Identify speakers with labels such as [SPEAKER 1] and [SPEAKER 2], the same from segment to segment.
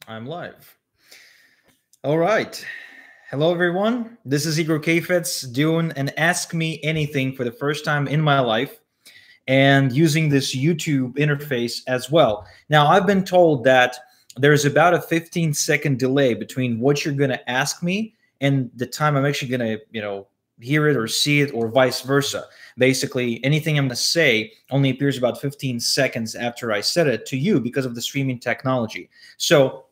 [SPEAKER 1] I'm live. All right. Hello, everyone. This is Igor doing an Ask Me Anything for the first time in my life and using this YouTube interface as well. Now, I've been told that there's about a 15-second delay between what you're going to ask me and the time I'm actually going to, hear it or see it, or vice versa. Basically, anything I'm going to say only appears about 15 seconds after I said it to you because of the streaming technology. So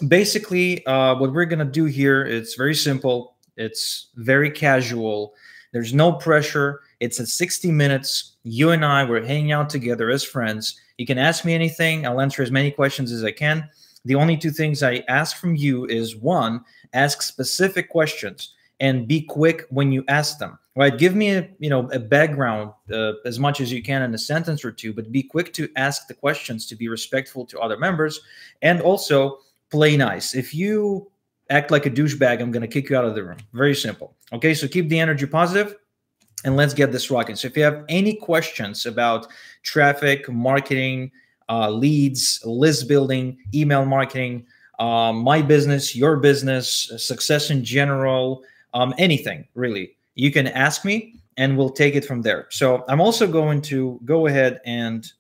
[SPEAKER 1] basically, what we're going to do here, it's very simple. It's very casual. There's no pressure. It's at 60 minutes. You and I, we're hanging out together as friends. You can ask me anything. I'll answer as many questions as I can. The only two things I ask from you is, one, ask specific questions and be quick when you ask them. Right? Give me a background as much as you can in a sentence or two, but be quick to ask the questions to be respectful to other members, and also play nice. If you act like a douchebag, I'm going to kick you out of the room. Very simple. Okay, so keep the energy positive and let's get this rocking. So if you have any questions about traffic, marketing, leads, list building, email marketing, my business, your business, success in general, anything really, you can ask me and we'll take it from there. So I'm also going to go ahead and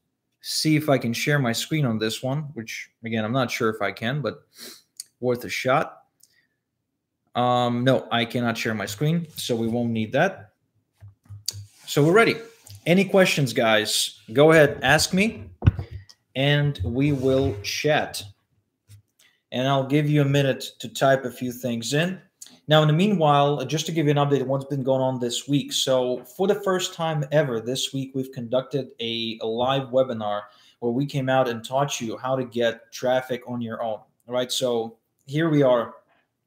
[SPEAKER 1] see if I can share my screen on this one, which again, I'm not sure if I can, but worth a shot. No, I cannot share my screen, so we won't need that. So we're ready. Any questions, guys? Go ahead, ask me, and we will chat. And I'll give you a minute to type a few things in. Now, in the meanwhile, just to give you an update on what's been going on this week. So for the first time ever this week, we've conducted a live webinar where we came out and taught you how to get traffic on your own. All right. So here we are,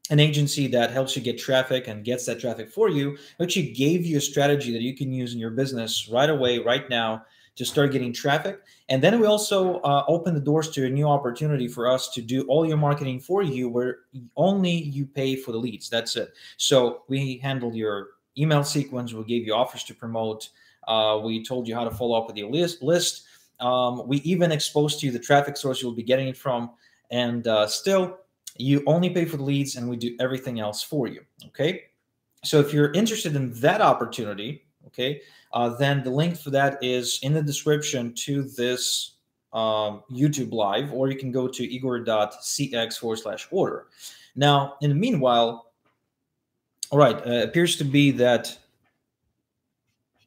[SPEAKER 1] an agency that helps you get traffic and gets that traffic for you, actually gave you a strategy that you can use in your business right away, right now, to start getting traffic. And then we also open the doors to a new opportunity for us to do all your marketing for you, where only you pay for the leads. That's it. So we handled your email sequence. We gave you offers to promote. We told you how to follow up with your list. We even exposed to you the traffic source you'll be getting it from. And still, you only pay for the leads and we do everything else for you. Okay. So if you're interested in that opportunity, okay, then the link for that is in the description to this YouTube live, or you can go to igor.cx/order. Now, in the meanwhile, all right, appears to be that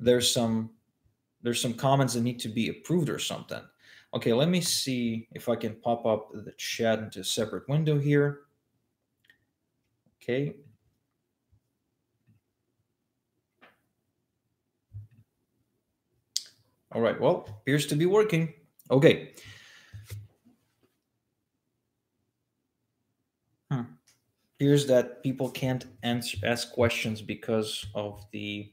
[SPEAKER 1] there's some comments that need to be approved or something. Okay, let me see if I can pop up the chat into a separate window here. Okay. All right, well, appears to be working. Okay. Appears that people can't ask questions because of the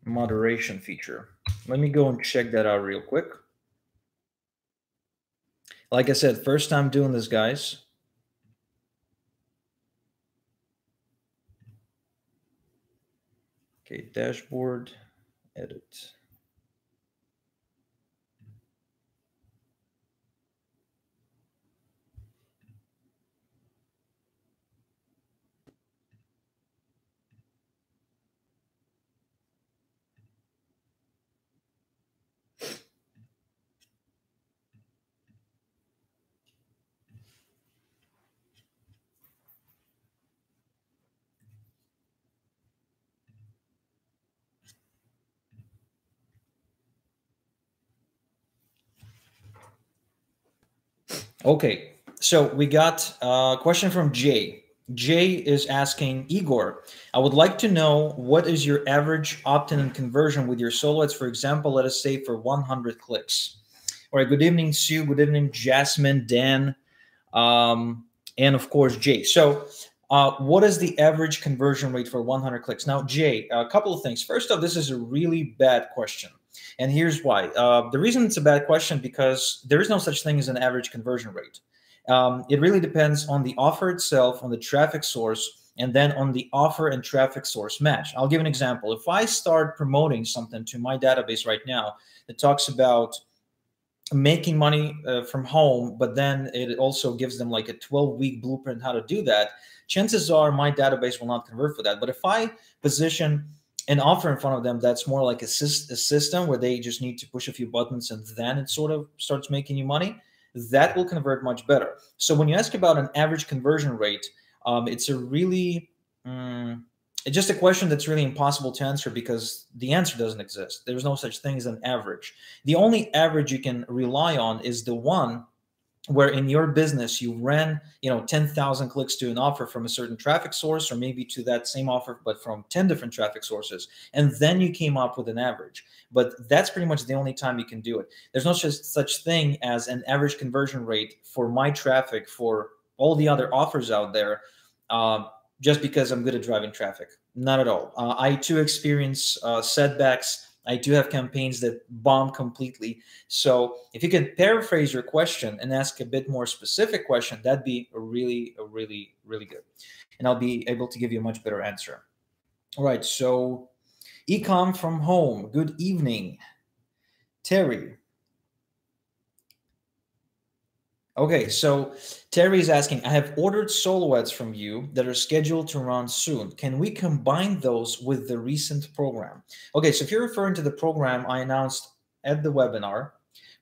[SPEAKER 1] moderation feature. Let me go and check that out real quick. Like I said, first time doing this, guys. Okay, dashboard, edit. Okay, so we got a question from Jay. Jay is asking, Igor, I would like to know what is your average opt-in and conversion with your solo ads, for example, let us say for 100 clicks. All right, good evening, Sue. Good evening, Jasmine, Dan, and of course, Jay. So what is the average conversion rate for 100 clicks? Now, Jay, a couple of things. First off, this is a really bad question. And here's why. The reason it's a bad question, because there is no such thing as an average conversion rate. It really depends on the offer itself, on the traffic source, and then on the offer and traffic source match. I'll give an example. If I start promoting something to my database right now that talks about making money from home, but then it also gives them like a 12-week blueprint how to do that, chances are my database will not convert for that. But if I position an offer in front of them that's more like a system where they just need to push a few buttons and then it sort of starts making you money, that will convert much better. So when you ask about an average conversion rate, it's a really it's just a question that's really impossible to answer because the answer doesn't exist. There's no such thing as an average. The only average you can rely on is the one where in your business you ran 10,000 clicks to an offer from a certain traffic source, or maybe to that same offer but from 10 different traffic sources, and then you came up with an average. But that's pretty much the only time you can do it. There's no such thing as an average conversion rate for my traffic for all the other offers out there, just because I'm good at driving traffic. Not at all. I too experience setbacks. I do have campaigns that bomb completely. So if you could paraphrase your question and ask a bit more specific question, that'd be really good. And I'll be able to give you a much better answer. All right. So ecom from home. Good evening, Terry. Okay, so Terry is asking, I have ordered solo ads from you that are scheduled to run soon. Can we combine those with the recent program? Okay, so if you're referring to the program I announced at the webinar,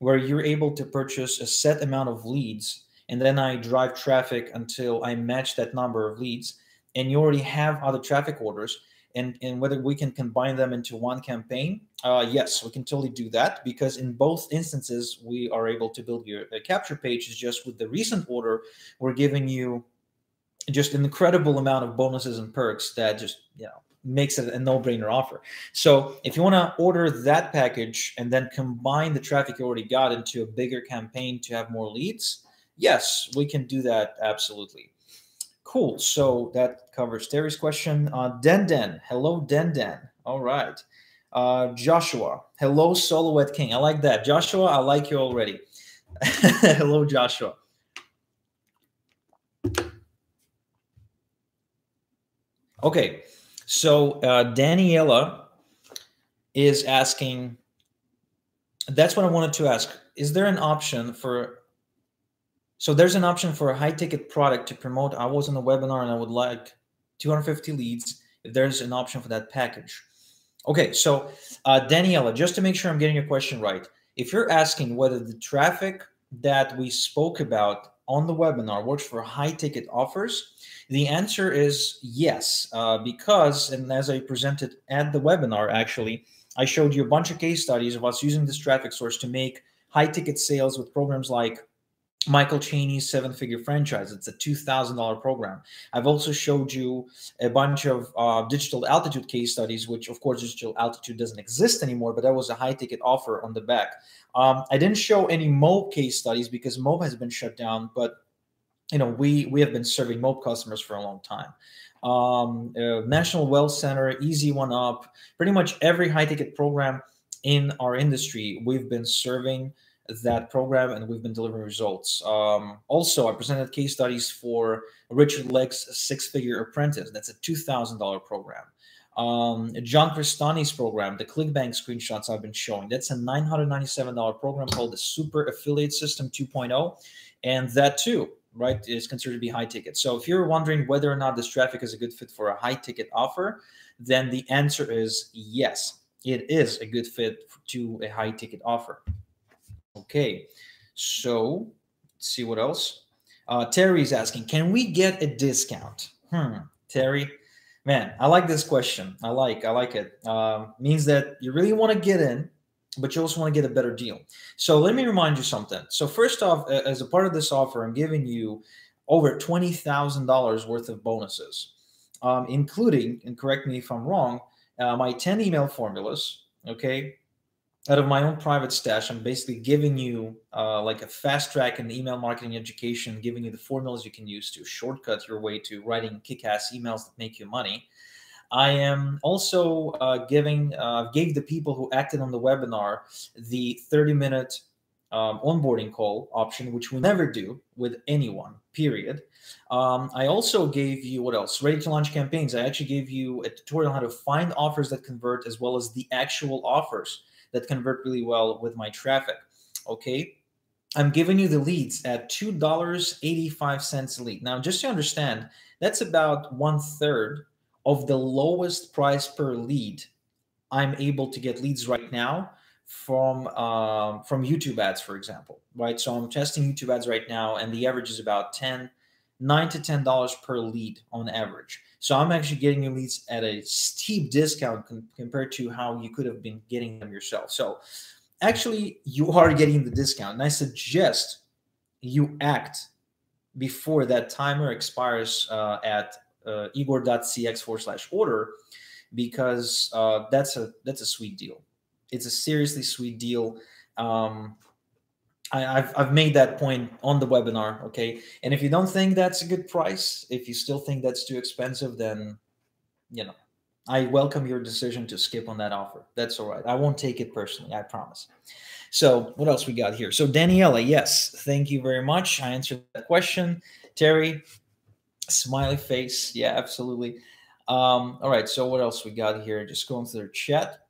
[SPEAKER 1] where you're able to purchase a set amount of leads, and then I drive traffic until I match that number of leads, and you already have other traffic orders, and whether we can combine them into one campaign, yes, we can totally do that, because in both instances we are able to build your capture pages. Just with the recent order, we're giving you just an incredible amount of bonuses and perks that just makes it a no-brainer offer. So if you want to order that package and then combine the traffic you already got into a bigger campaign to have more leads, yes, we can do that, absolutely. Cool. So that covers Terry's question. Den. Hello, Den. All right. Joshua. Hello, Silhouette King. I like that. Joshua, I like you already. Hello, Joshua. Okay. So Daniela is asking, that's what I wanted to ask. Is there an option for... So there's an option for a high-ticket product to promote. I was on a webinar and I would like 250 leads. If there's an option for that package. Okay, so Daniela, just to make sure I'm getting your question right, if you're asking whether the traffic that we spoke about on the webinar works for high-ticket offers, the answer is yes, because, and as I presented at the webinar, actually, I showed you a bunch of case studies of us using this traffic source to make high-ticket sales with programs like Michael Chaney's 7-figure franchise. It's a $2,000 program. I've also showed you a bunch of digital altitude case studies, which of course digital altitude doesn't exist anymore, but that was a high ticket offer on the back. I didn't show any MOB case studies because MOB has been shut down, but we have been serving MOB customers for a long time. National Wealth Center, Easy One Up, pretty much every high ticket program in our industry, we've been serving that program and we've been delivering results. Also, I presented case studies for Richard Legg's 6-figure apprentice. That's a $2,000 program. John Crestani's program, the ClickBank screenshots I've been showing, that's a $997 program called the Super Affiliate System 2.0. And that too, right, is considered to be high ticket. So if you're wondering whether or not this traffic is a good fit for a high ticket offer, then the answer is yes, it is a good fit to a high ticket offer. Okay, so let's see what else. Terry's asking, can we get a discount? Terry, man, I like this question. I like it. Means that you really want to get in, but you also want to get a better deal. So let me remind you something. So first off, as a part of this offer, I'm giving you over $20,000 worth of bonuses, including, and correct me if I'm wrong, my 10 email formulas, okay? Out of my own private stash, I'm basically giving you like a fast track in email marketing education, giving you the formulas you can use to shortcut your way to writing kick-ass emails that make you money. I am also gave the people who acted on the webinar the 30-minute onboarding call option, which we never do with anyone, period. I also gave you, what else? Ready to launch campaigns. I actually gave you a tutorial on how to find offers that convert, as well as the actual offers that convert really well with my traffic. okay, I'm giving you the leads at $2.85 a lead. Now, just to understand, that's about 1/3 of the lowest price per lead I'm able to get leads right now from YouTube ads, for example, right? So I'm testing YouTube ads right now, and the average is about 9 to $10 per lead on average. So I'm actually getting your leads at a steep discount compared to how you could have been getting them yourself. So actually, you are getting the discount, and I suggest you act before that timer expires at igor.cx/order, because that's a sweet deal. It's a seriously sweet deal. Um, I've made that point on the webinar, okay? And if you don't think that's a good price, if you still think that's too expensive, then you know I welcome your decision to skip on that offer. That's all right. I won't take it personally, I promise. So what else we got here? So Daniela, yes, thank you very much. I answered that question. Terry, smiley face. Yeah, absolutely. All right. So what else we got here? Just going through the chat.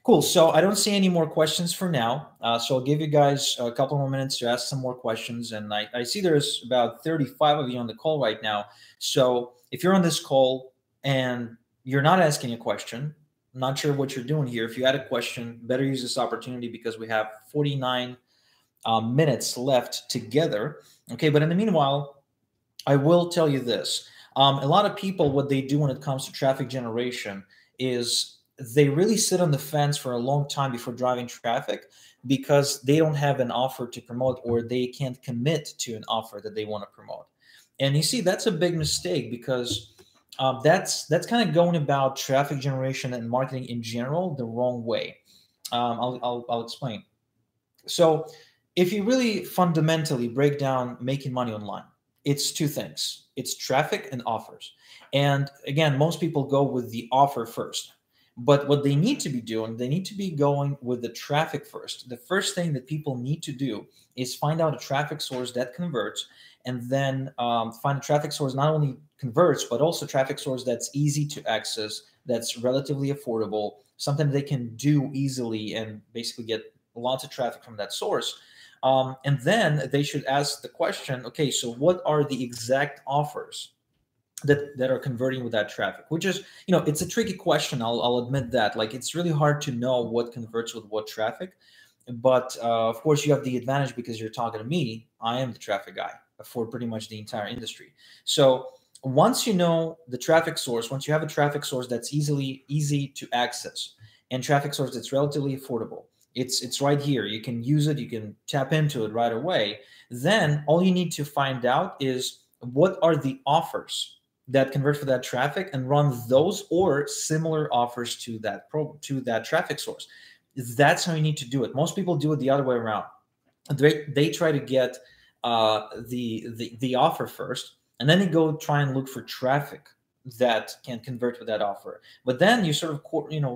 [SPEAKER 1] Cool. So I don't see any more questions for now. So I'll give you guys a couple more minutes to ask some more questions. And I see there's about 35 of you on the call right now. So if you're on this call and you're not asking a question, not sure what you're doing here. If you had a question, better use this opportunity because we have 49 minutes left together. Okay. But in the meanwhile, I will tell you this. A lot of people, what they do when it comes to traffic generation is they really sit on the fence for a long time before driving traffic because they don't have an offer to promote or they can't commit to an offer that they want to promote. And you see, that's a big mistake because that's kind of going about traffic generation and marketing in general the wrong way. I'll explain. So, if you really fundamentally break down making money online, it's two things: it's traffic and offers. And again, most people go with the offer first. But what they need to be doing, they need to be going with the traffic first. The first thing that people need to do is find out a traffic source that converts, and then find a traffic source not only converts, but also traffic source that's easy to access, that's relatively affordable, something they can do easily and basically get lots of traffic from that source. And then they should ask the question, okay, so what are the exact offers that are converting with that traffic? Which is, it's a tricky question. I'll admit that. Like, it's really hard to know what converts with what traffic. But of course, you have the advantage because you're talking to me. I am the traffic guy for pretty much the entire industry. So once you know the traffic source, once you have a traffic source that's easy to access, and traffic source that's relatively affordable, it's right here. You can use it. You can tap into it right away. Then all you need to find out is what are the offers that convert for that traffic, and run those or similar offers to that traffic source. That's how you need to do it. Most people do it the other way around. They try to get the offer first, and then they go try and look for traffic that can convert with that offer. But then you sort of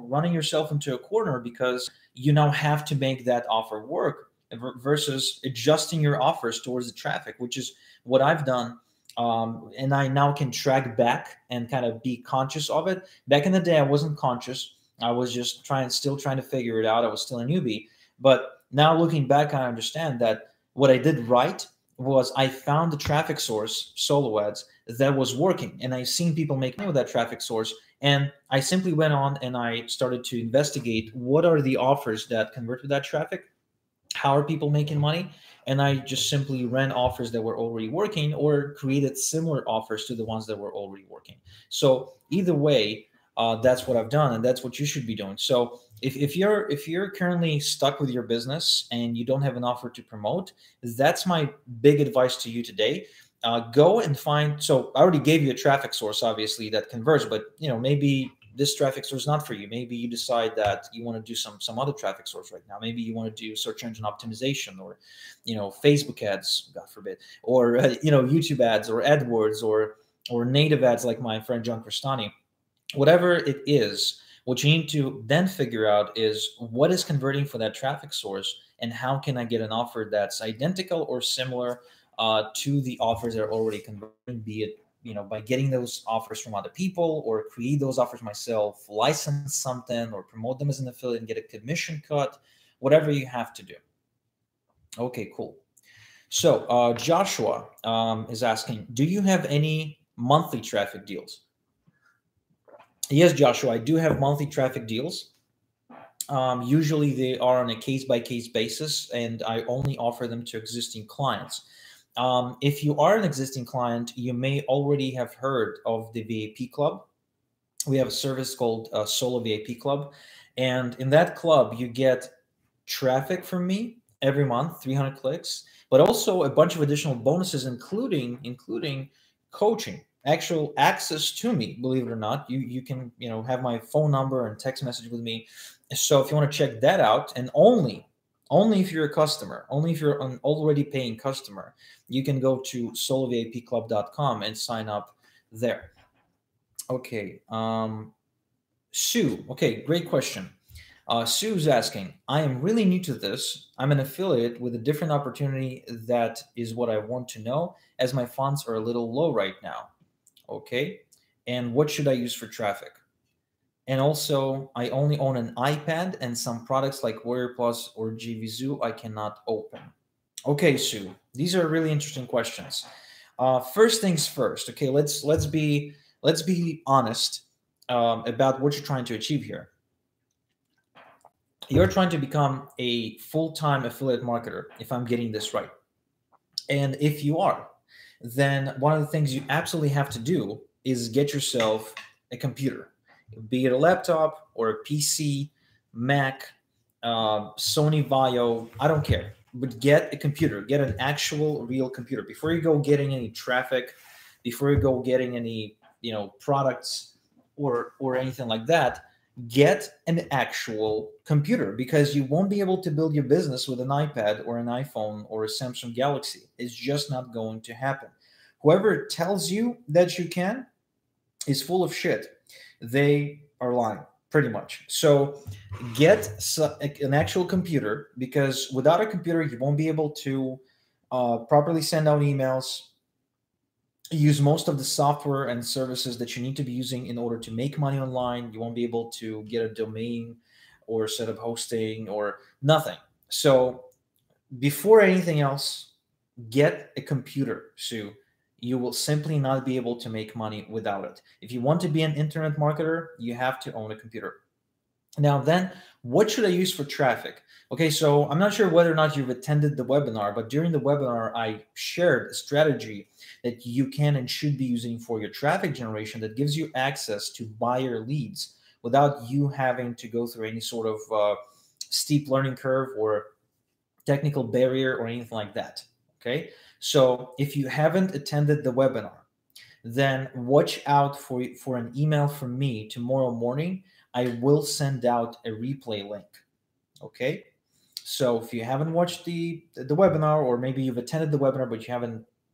[SPEAKER 1] running yourself into a corner because you now have to make that offer work versus adjusting your offers towards the traffic, which is what I've done. And I now can track back and kind of be conscious of it. Back in the day, I wasn't conscious. I was just still trying to figure it out. I was still a newbie. But now looking back, I understand that what I did right was I found the traffic source, solo ads, that was working. And I've seen people make money with that traffic source. And I simply went on and I started to investigate what are the offers that convert with that traffic. How are people making money? And I just simply ran offers that were already working or created similar offers to the ones that were already working. So either way, that's what I've done, and that's what you should be doing. So if you're currently stuck with your business and you don't have an offer to promote, that's my big advice to you today. Go and find. So I already gave you a traffic source, obviously, that converts, but maybe this traffic source is not for you. Maybe you decide that you want to do some other traffic source right now. Maybe you want to do search engine optimization, or Facebook ads, God forbid, or YouTube ads, or AdWords, or native ads like my friend John Crestani. Whatever it is, what you need to then figure out is what is converting for that traffic source, and how can I get an offer that's identical or similar to the offers that are already converting, be it by getting those offers from other people, or create those offers myself, license something, or promote them as an affiliate and get a commission cut, whatever you have to do. Okay, cool. So Joshua is asking, do you have any monthly traffic deals? Yes, Joshua, I do have monthly traffic deals. Usually they are on a case by case basis, and I only offer them to existing clients. If you are an existing client, you may already have heard of the VIP Club. We have a service called Solo VIP Club, and in that club, you get traffic from me every month, 300 clicks, but also a bunch of additional bonuses, including coaching, actual access to me. Believe it or not, you can have my phone number and text message with me. So if you want to check that out, and only if you're a customer, only if you're an already paying customer, you can go to solovapclub.com and sign up there. Okay, Sue. Okay, great question. Sue's asking, I am really new to this. I'm an affiliate with a different opportunity. That is what I want to know, as my funds are a little low right now. Okay. And what should I use for traffic? And also, I only own an iPad and some products like Warrior Plus or GVZoo I cannot open. Okay, Sue, these are really interesting questions. First things first. Okay, let's be honest about what you're trying to achieve here. You're trying to become a full-time affiliate marketer, if I'm getting this right. And if you are, then one of the things you absolutely have to do is get yourself a computer, be it a laptop or a PC, Mac, Sony Vaio, I don't care. But get a computer, get an actual real computer before you go getting any traffic, before you go getting any products or anything like that. Get an actual computer, because you won't be able to build your business with an iPad or an iPhone or a Samsung Galaxy. It's just not going to happen. Whoever tells you that you can is full of shit. They are lying, pretty much. So get an actual computer, because without a computer, you won't be able to properly send out emails, use most of the software and services that you need to be using in order to make money online. You won't be able to get a domain or set up hosting or nothing. So before anything else, get a computer. So you will simply not be able to make money without it. If you want to be an internet marketer, you have to own a computer. Now, then, what should I use for traffic? Okay, so I'm not sure whether or not you've attended the webinar, but during the webinar, I shared a strategy that you can and should be using for your traffic generation that gives you access to buyer leads without you having to go through any sort of steep learning curve or technical barrier or anything like that. Okay, so if you haven't attended the webinar, then watch out for an email from me tomorrow morning. I will send out a replay link. Okay, so if you haven't watched the webinar, or maybe you've attended the webinar but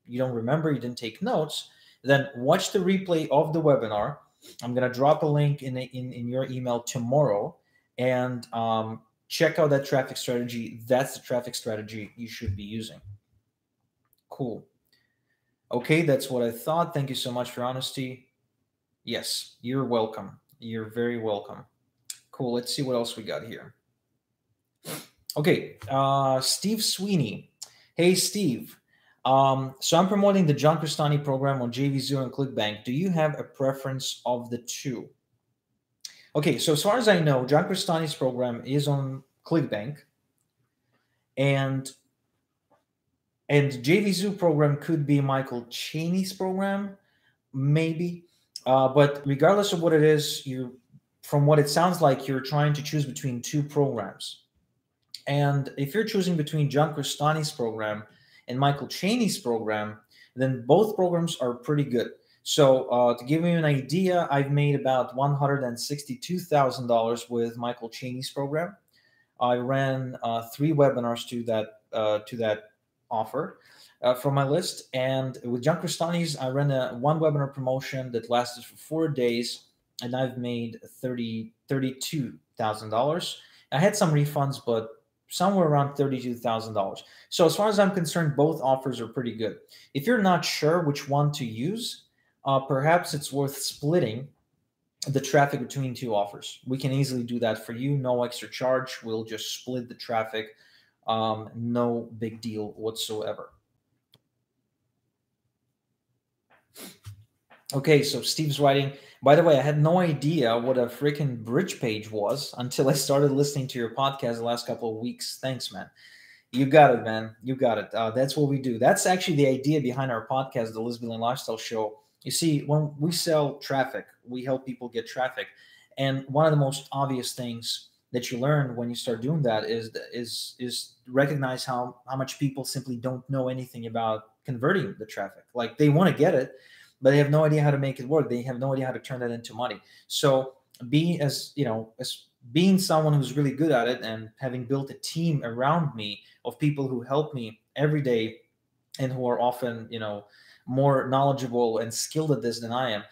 [SPEAKER 1] you don't remember, you didn't take notes, then watch the replay of the webinar. I'm gonna drop a link in your email tomorrow, and check out that traffic strategy. That's the traffic strategy you should be using. Cool. Okay, that's what I thought. Thank you so much for honesty. Yes, you're welcome. You're very welcome. Cool. Let's see what else we got here. Okay, Steve Sweeney. Hey, Steve. So I'm promoting the John Crestani program on JVZoo and ClickBank. Do you have a preference of the two? Okay, so as far as I know, John Crestani's program is on ClickBank, and JVZoo program could be Michael Cheney's program, maybe. But regardless of what it is, from what it sounds like, you're trying to choose between two programs. And if you're choosing between John Crestani's program and Michael Cheney's program, then both programs are pretty good. So to give you an idea, I've made about $162,000 with Michael Cheney's program. I ran 3 webinars to that offer from my list, and with John Crestani's, I ran one webinar promotion that lasted for 4 days, and I've made $32,000. I had some refunds, but somewhere around $32,000. So as far as I'm concerned, both offers are pretty good. If you're not sure which one to use, perhaps it's worth splitting the traffic between 2 offers. We can easily do that for you, no extra charge. We'll just split the traffic No big deal whatsoever. Okay, so Steve's writing, by the way, I had no idea what a freaking bridge page was until I started listening to your podcast the last couple of weeks. Thanks, man. You got it, man. You got it. That's what we do. That's actually the idea behind our podcast, the Lisbon Lifestyle Show. You see, when we sell traffic, we help people get traffic, and one of the most obvious things that you learn when you start doing that is recognize how much people simply don't know anything about converting the traffic. Like they want to get it, but they have no idea how to make it work. They have no idea how to turn that into money. So being as you know as being someone who's really good at it and having built a team around me of people who help me every day and who are often more knowledgeable and skilled at this than I am.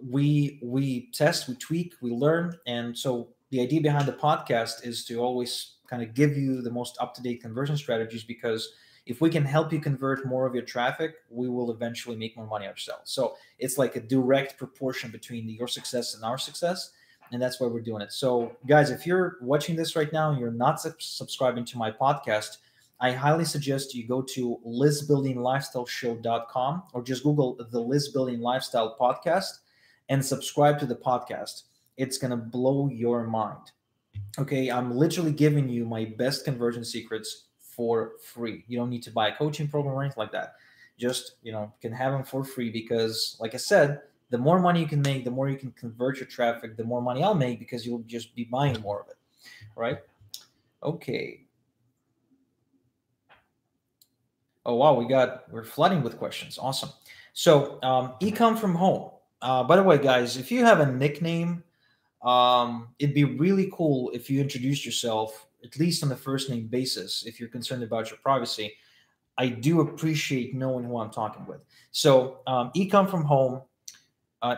[SPEAKER 1] We test, we tweak, we learn, and so the idea behind the podcast is to always kind of give you the most up to date conversion strategies, because if we can help you convert more of your traffic, we will eventually make more money ourselves. So it's like a direct proportion between your success and our success, and that's why we're doing it. So, guys, if you're watching this right now and you're not subscribing to my podcast, I highly suggest you go to listbuildinglifestyleshow.com or just Google the List Building Lifestyle Podcast and subscribe to the podcast. It's going to blow your mind. Okay, I'm literally giving you my best conversion secrets for free. You don't need to buy a coaching program or anything like that. Just, can have them for free because, like I said, the more money you can make, the more you can convert your traffic, the more money I'll make because you'll just be buying more of it, right? Okay. Oh wow, we're flooding with questions. Awesome. So ecom from home. By the way, guys, if you have a nickname, it'd be really cool if you introduced yourself at least on a first name basis. If you're concerned about your privacy, I do appreciate knowing who I'm talking with. So ecom from home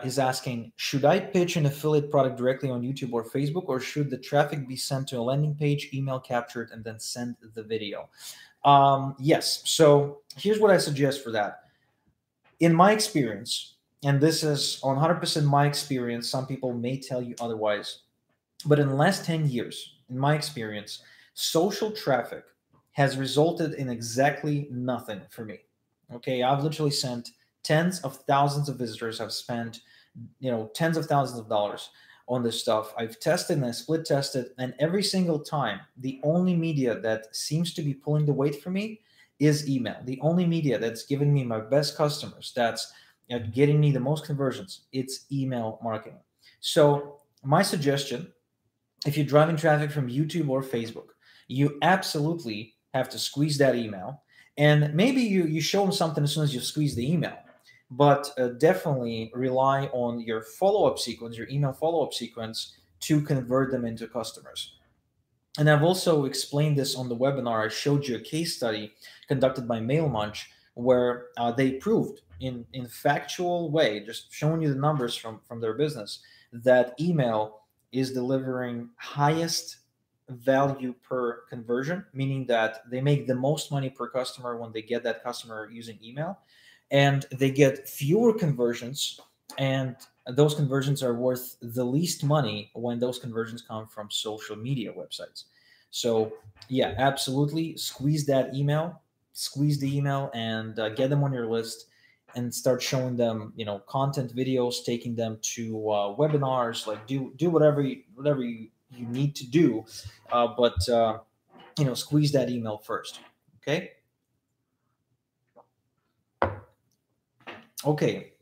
[SPEAKER 1] is asking, should I pitch an affiliate product directly on YouTube or Facebook, or should the traffic be sent to a landing page, email captured, and then send the video? Yes. So here's what I suggest for that. In my experience, and this is 100% my experience, some people may tell you otherwise, but in the last 10 years, in my experience, social traffic has resulted in exactly nothing for me. Okay, I've literally sent tens of thousands of visitors. I've spent, tens of thousands of dollars on this stuff. I've tested and I split tested, and every single time, the only media that seems to be pulling the weight for me is email. The only media that's giving me my best customers, that's getting me the most conversions, it's email marketing. So my suggestion, if you're driving traffic from YouTube or Facebook, you absolutely have to squeeze that email. And maybe you show them something as soon as you squeeze the email, but definitely rely on your follow-up sequence, your email follow-up sequence, to convert them into customers. And I've also explained this on the webinar. I showed you a case study conducted by MailMunch where they proved in factual way, just showing you the numbers from their business, that email is delivering highest value per conversion, meaning that they make the most money per customer when they get that customer using email, and they get fewer conversions, and those conversions are worth the least money when those conversions come from social media websites. So yeah, absolutely squeeze that email, squeeze the email, and get them on your list and start showing them, content videos, taking them to webinars, like do whatever you need to do, but squeeze that email first. Okay. Okay.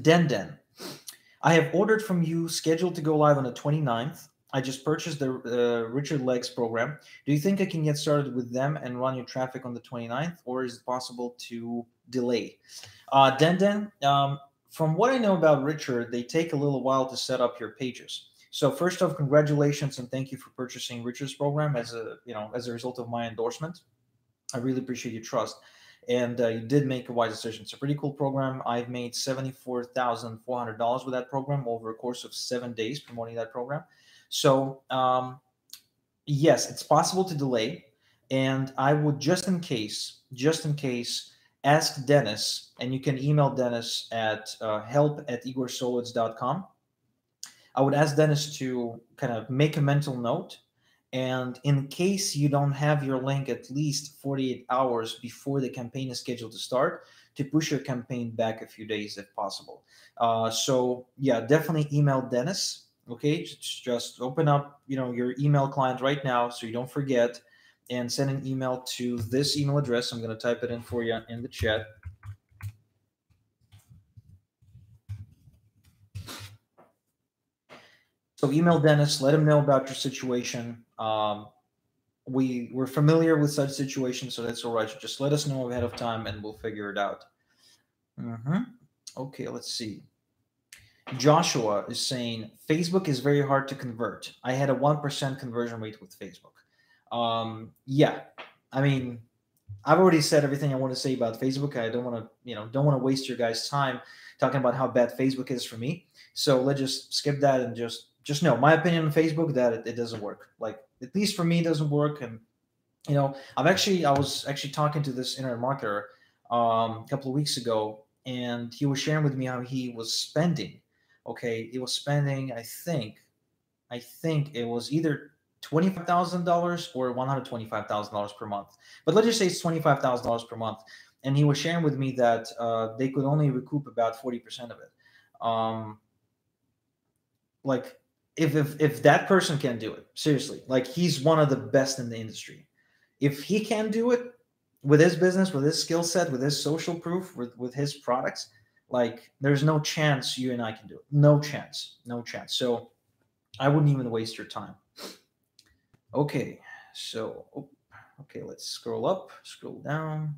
[SPEAKER 1] Den. I have ordered from you, scheduled to go live on the 29th. I just purchased the Richard Legs program. Do you think I can get started with them and run your traffic on the 29th, or is it possible to delay? Den, from what I know about Richard, they take a little while to set up your pages. So first off, congratulations and thank you for purchasing Richard's program as a result of my endorsement. I really appreciate your trust. And you did make a wise decision. It's a pretty cool program. I've made $74,400 with that program over a course of 7 days promoting that program. So yes, it's possible to delay. And I would just in case, ask Dennis, and you can email Dennis at help@igorsolitz.com. I would ask Dennis to kind of make a mental note And in case you don't have your link at least 48 hours before the campaign is scheduled to start, to push your campaign back a few days if possible. So yeah, definitely email Dennis. Okay, just open up your email client right now so you don't forget, and send an email to this email address. I'm going to type it in for you in the chat. So email Dennis, let him know about your situation. We're familiar with such situations, so that's all right. Just let us know ahead of time, and we'll figure it out. Hmm. Okay, let's see. Joshua is saying Facebook is very hard to convert. I had a 1% conversion rate with Facebook. Yeah, I mean, I've already said everything I want to say about Facebook. I don't want to, don't want to waste your guys' time talking about how bad Facebook is for me. So let's just skip that and just know my opinion on Facebook, that it doesn't work. Like, at least for me, it doesn't work. And I was actually talking to this internet marketer a couple of weeks ago, and he was sharing with me how he was spending. Okay, he was spending, I think it was either $25,000 or $125,000 per month. But let's just say it's $25,000 per month. And he was sharing with me that they could only recoup about 40% of it. Um, like, if that person can do it, seriously, like, he's one of the best in the industry. If he can do it with his business, with his skill set, with his social proof, with his products, like, there's no chance you and I can do it. No chance. No chance. So I wouldn't even waste your time. Okay, so okay, let's scroll up, scroll down.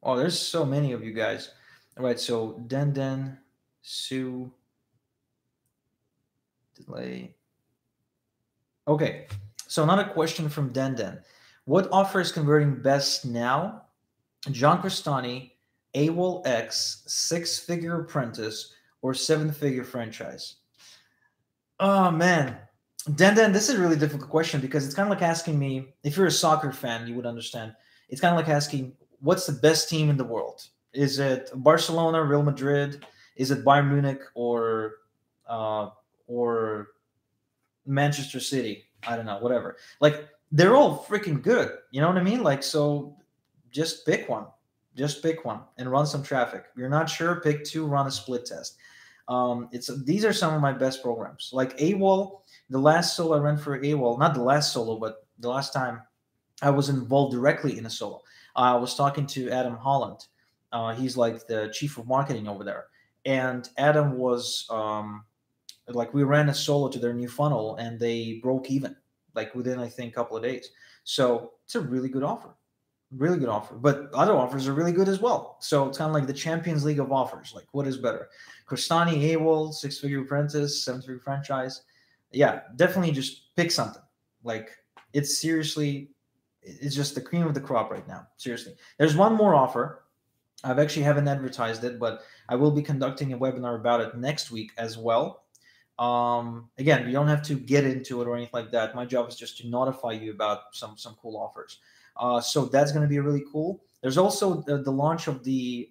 [SPEAKER 1] Oh, there's so many of you guys. All right, so Den, Sue, delay. Okay, so another question from Den. What offer is converting best now? John Crestani, AWOL X, six-figure apprentice, or seven-figure franchise? Oh man, Den, this is a really difficult question because it's kind of like asking me, if you're a soccer fan, you would understand. It's kind of like asking, what's the best team in the world? Is it Barcelona, Real Madrid? Is it Bayern Munich, uh, or Manchester City? I don't know, whatever. Like, they're all freaking good. You know what I mean? Like, so just pick one. Just pick one and run some traffic. You're not sure? Pick two. Run a split test. It's These are some of my best programs. Like AWOL, the last solo I ran for AWOL, not the last solo, but the last time I was involved directly in a solo. I was talking to Adam Holland. He's like the chief of marketing over there, and Adam was like, we ran a solo to their new funnel, and they broke even like within, I think, a couple of days. So it's a really good offer. Really good offer, but other offers are really good as well. So it's kind of like the Champions League of offers. Like, what is better? Crestani, AWOL, six-figure apprentice, seven-figure franchise. Yeah, definitely just pick something. Like, it's seriously, it's just the cream of the crop right now. Seriously. There's one more offer. I've actually haven't advertised it, but I will be conducting a webinar about it next week as well. Again, you don't have to get into it or anything like that. My job is just to notify you about some cool offers. So that's going to be really cool. There's also the launch of the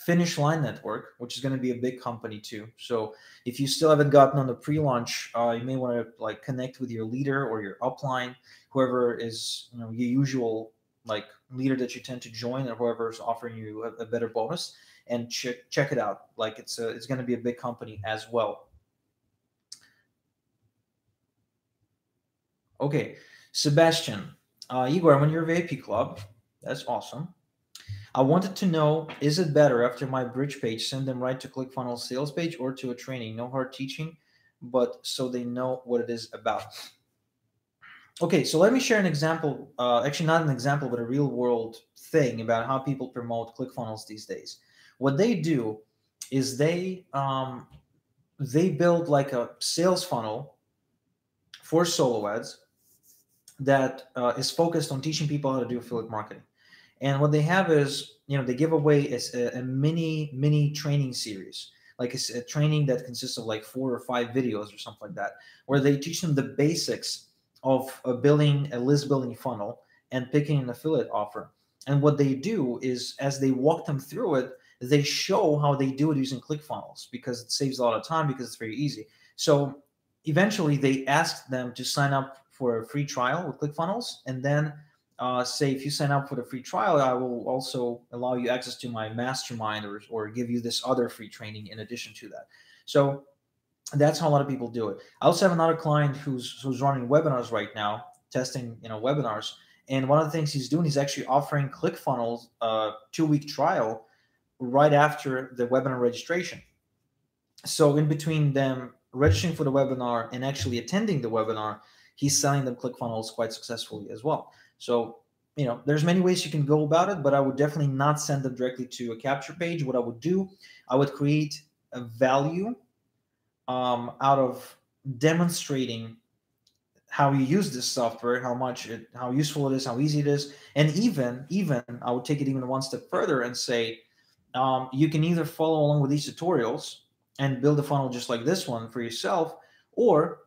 [SPEAKER 1] Finish Line Network, which is going to be a big company too. So if you still haven't gotten on the pre-launch, you may want to like connect with your leader or your upline, whoever is your usual like leader that you tend to join, or whoever is offering you a better bonus, and check it out. Like, it's going to be a big company as well. Okay, Sebastian, Igor, I'm in your VIP club. That's awesome. I wanted to know, is it better after my bridge page, send them right to ClickFunnels sales page or to a training? No hard teaching, but so they know what it is about. Okay, so let me share an example. Actually, not an example, but a real world thing about how people promote ClickFunnels these days. What they do is they build like a sales funnel for solo ads that is focused on teaching people how to do affiliate marketing. And what they have is, they give away a mini training series, like a training that consists of like 4 or 5 videos or something like that, where they teach them the basics of building a list building funnel and picking an affiliate offer. And what they do is, as they walk them through it, they show how they do it using ClickFunnels, because it saves a lot of time, because it's very easy. So eventually they asked them to sign up for a free trial with ClickFunnels, and then say, if you sign up for the free trial, I will also allow you access to my mastermind, or give you this other free training in addition to that. So that's how a lot of people do it. I also have another client who's running webinars right now, testing webinars, and one of the things he's doing, he's actually offering ClickFunnels 2-week trial right after the webinar registration. So in between them registering for the webinar and actually attending the webinar, he's selling them ClickFunnels quite successfully as well. So there's many ways you can go about it, but I would definitely not send them directly to a capture page. What I would do, I would create a value out of demonstrating how you use this software, how useful it is, how easy it is, and even I would take it even one step further and say, you can either follow along with these tutorials and build a funnel just like this one for yourself, or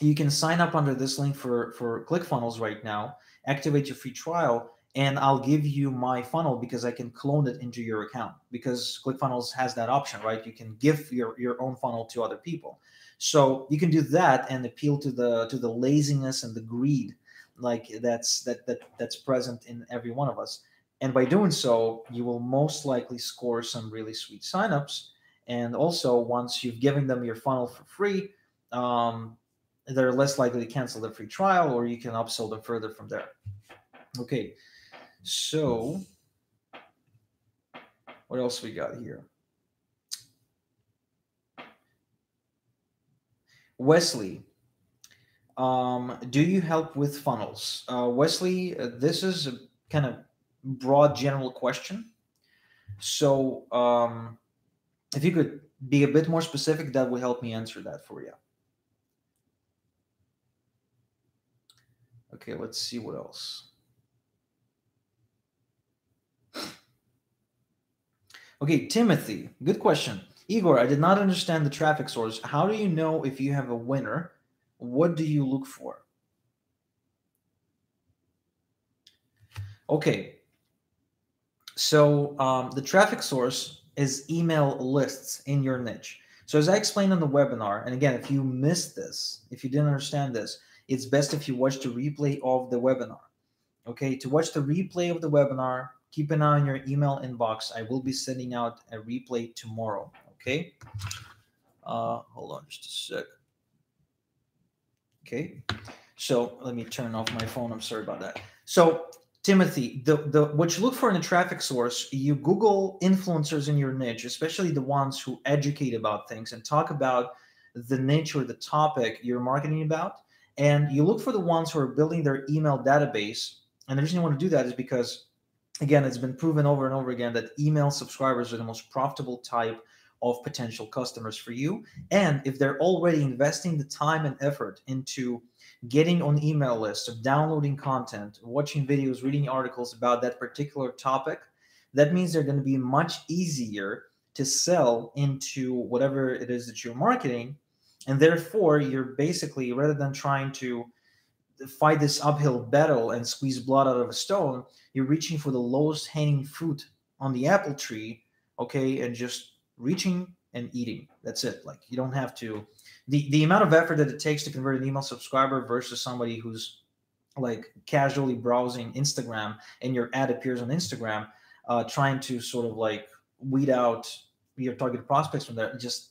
[SPEAKER 1] you can sign up under this link for ClickFunnels right now, activate your free trial, and I'll give you my funnel because I can clone it into your account, because ClickFunnels has that option, right? You can give your own funnel to other people. So you can do that and appeal to the laziness and the greed, like that's present in every one of us. And by doing so, you will most likely score some really sweet signups. And also, once you've given them your funnel for free, they're less likely to cancel their free trial, or you can upsell them further from there. Okay, so what else we got here? Wesley, do you help with funnels? Wesley, this is a kind of broad general question. So if you could be a bit more specific, that would help me answer that for you. Okay, let's see what else. Okay, Timothy, good question. Igor, I did not understand the traffic source. How do you know if you have a winner? What do you look for? Okay, so the traffic source is email lists in your niche. So as I explained on the webinar, and again, if you missed this, if you didn't understand this, it's best if you watch the replay of the webinar. Okay, to watch the replay of the webinar, keep an eye on your email inbox. I will be sending out a replay tomorrow. Okay, hold on just a sec. Okay, so let me turn off my phone. I'm sorry about that. So Timothy, the what you look for in a traffic source, you Google influencers in your niche, especially the ones who educate about things and talk about the niche or the topic you're marketing about, and you look for the ones who are building their email database. And the reason you want to do that is because, again, it's been proven over and over again that email subscribers are the most profitable type of potential customers for you. And if they're already investing the time and effort into getting on email lists, of downloading content, watching videos, reading articles about that particular topic, that means they're going to be much easier to sell into whatever it is that you're marketing. And therefore, you're basically, rather than trying to fight this uphill battle and squeeze blood out of a stone, you're reaching for the lowest hanging fruit on the apple tree, okay, and just reaching and eating. That's it. Like, you don't have to. The amount of effort that it takes to convert an email subscriber versus somebody who's like casually browsing Instagram and your ad appears on Instagram, trying to sort of like weed out your target prospects from there, just,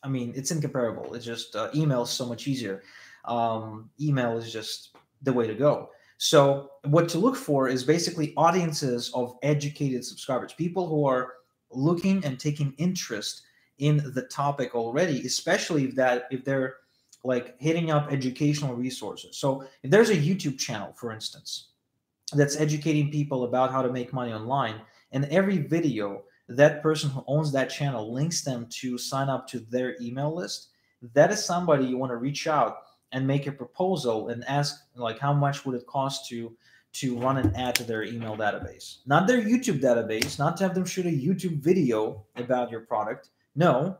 [SPEAKER 1] I mean, it's incomparable. It's just email is so much easier. Email is just the way to go. So what to look for is basically audiences of educated subscribers, people who are looking and taking interest in the topic already, especially if they're like hitting up educational resources. So if there's a YouTube channel, for instance, that's educating people about how to make money online, and every video, that person who owns that channel links them to sign up to their email list, that is somebody you want to reach out and make a proposal and ask, like, how much would it cost to run an ad to their email database, not their YouTube database, not to have them shoot a YouTube video about your product. No,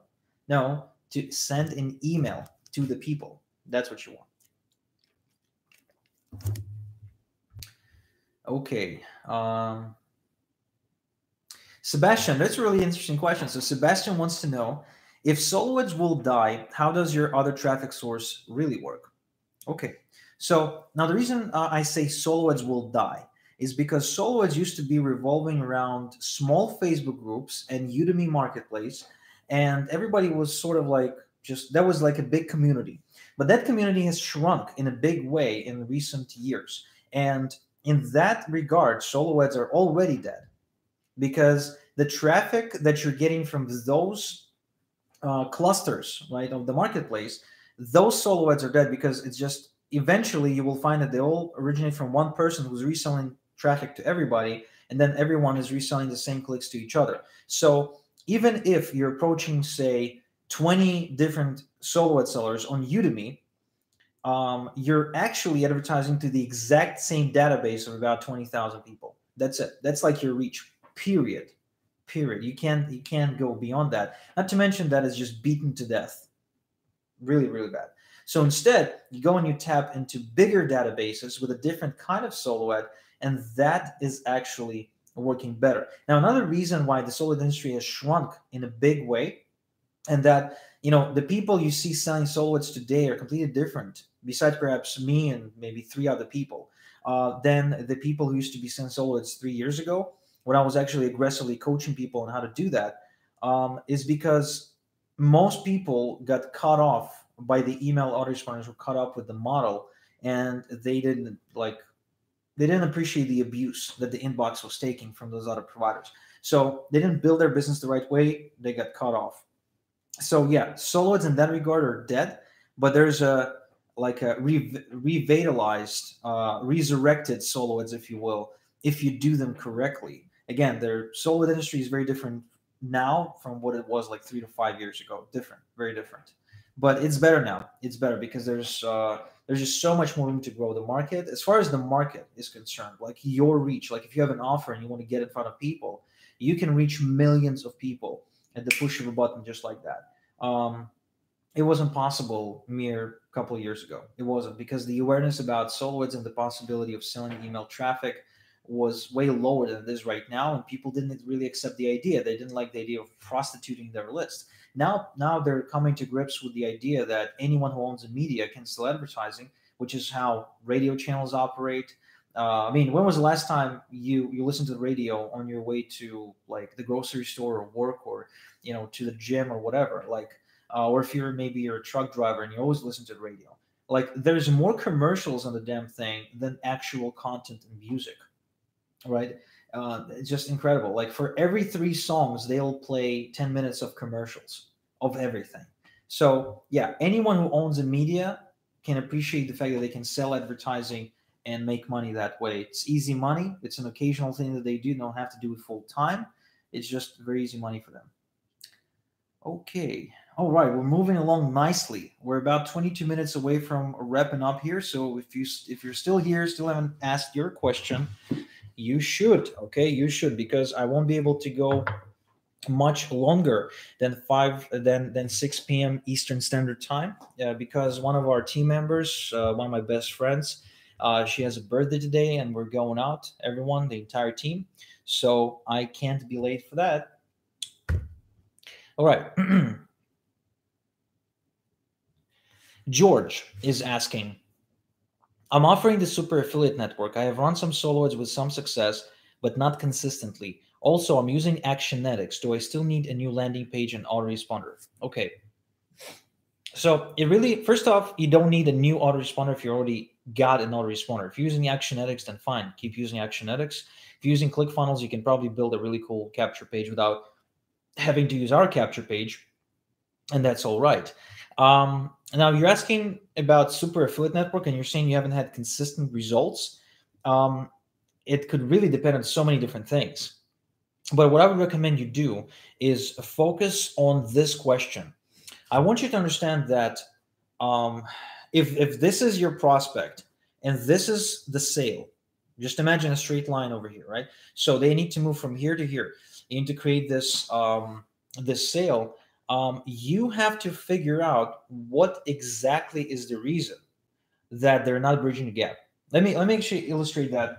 [SPEAKER 1] to send an email to the people. That's what you want. Okay. Sebastian, that's a really interesting question. So Sebastian wants to know, if solo ads will die, how does your other traffic source really work? Okay. So now the reason I say solo ads will die is because solo ads used to be revolving around small Facebook groups and Udemy Marketplace, and everybody was sort of like, just that was like a big community. But that community has shrunk in a big way in recent years. And in that regard, solo ads are already dead, because the traffic that you're getting from those clusters, right, of the marketplace, those solo ads are dead, because it's just, eventually you will find that they all originate from one person who's reselling traffic to everybody, and then everyone is reselling the same clicks to each other. So even if you're approaching, say, 20 different solo ad sellers on Udemy, you're actually advertising to the exact same database of about 20,000 people. That's it. That's like your reach. Period. Period. You can't go beyond that. Not to mention that is just beaten to death. Really, really bad. So instead, you go and you tap into bigger databases with a different kind of solo ad, and that is actually working better. Now, another reason why the solo ad industry has shrunk in a big way, and that, the people you see selling solo ads today are completely different, besides perhaps me and maybe three other people, than the people who used to be selling solo ads 3 years ago, when I was actually aggressively coaching people on how to do that, is because most people got cut off by the email autoresponders, were caught up with the model, and they didn't appreciate the abuse that the inbox was taking from those other providers. So they didn't build their business the right way, they got cut off. So yeah, solo ads in that regard are dead, but there's a like a revitalized, resurrected solo ads, if you will, if you do them correctly. Again, their solo ad industry is very different now from what it was like 3 to 5 years ago. Different, very different. But it's better now. It's better because there's just so much more room to grow the market. As far as the market is concerned, like your reach, like if you have an offer and you want to get in front of people, you can reach millions of people at the push of a button, just like that. It wasn't possible mere couple of years ago. It wasn't, because the awareness about solo ads and the possibility of selling email traffic was way lower than it is right now, and people didn't really accept the idea. They didn't like the idea of prostituting their list. Now they're coming to grips with the idea that anyone who owns a media can sell advertising, which is how radio channels operate. I mean, when was the last time you listened to the radio on your way to like the grocery store or work, or to the gym or whatever? Like, or if you're a truck driver and you always listen to the radio. Like, there's more commercials on the damn thing than actual content and music, right? It's just incredible. Like, for every three songs, they'll play 10 minutes of commercials of everything. So yeah, anyone who owns a media can appreciate the fact that they can sell advertising and make money that way. It's easy money. It's an occasional thing that they do. They don't have to do it full time. It's just very easy money for them. Okay. All right. We're moving along nicely. We're about 22 minutes away from wrapping up here. So if you're still here, still haven't asked your question, you should. Okay, you should, because I won't be able to go much longer than 6 p.m. Eastern Standard Time, because one of our team members, one of my best friends, she has a birthday today, and we're going out, everyone, the entire team. So I can't be late for that. All right. George is asking, I'm offering the super affiliate network. I have run some solo ads with some success, but not consistently. Also, I'm using Actionetics. Do I still need a new landing page and autoresponder? Okay. So it really, first off, you don't need a new autoresponder if you already got an autoresponder. If you're using Actionetics, then fine, keep using Actionetics. If you're using ClickFunnels, you can probably build a really cool capture page without having to use our capture page, and that's all right. Now you're asking about super affiliate network, and you're saying you haven't had consistent results. It could really depend on so many different things. But what I would recommend you do is focus on this question. I want you to understand that, if this is your prospect and this is the sale, just imagine a straight line over here, right? So they need to move from here to here. You need to create this sale. You have to figure out what exactly is the reason that they're not bridging the gap. Let me actually illustrate that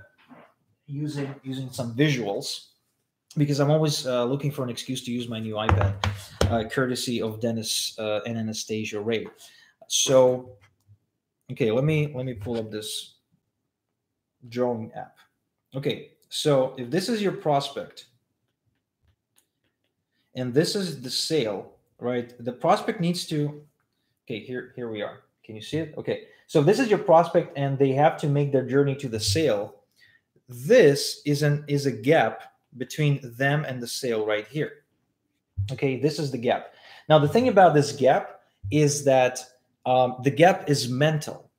[SPEAKER 1] using some visuals because I'm always looking for an excuse to use my new iPad, courtesy of Dennis and Anastasia Ray. So, okay, let me pull up this drawing app. Okay, so if this is your prospect and this is the sale, right? The prospect needs to. Okay, here we are. Can you see it? Okay, so this is your prospect, and they have to make their journey to the sale. This is a gap between them and the sale right here. Okay, this is the gap. Now the thing about this gap is that the gap is mental.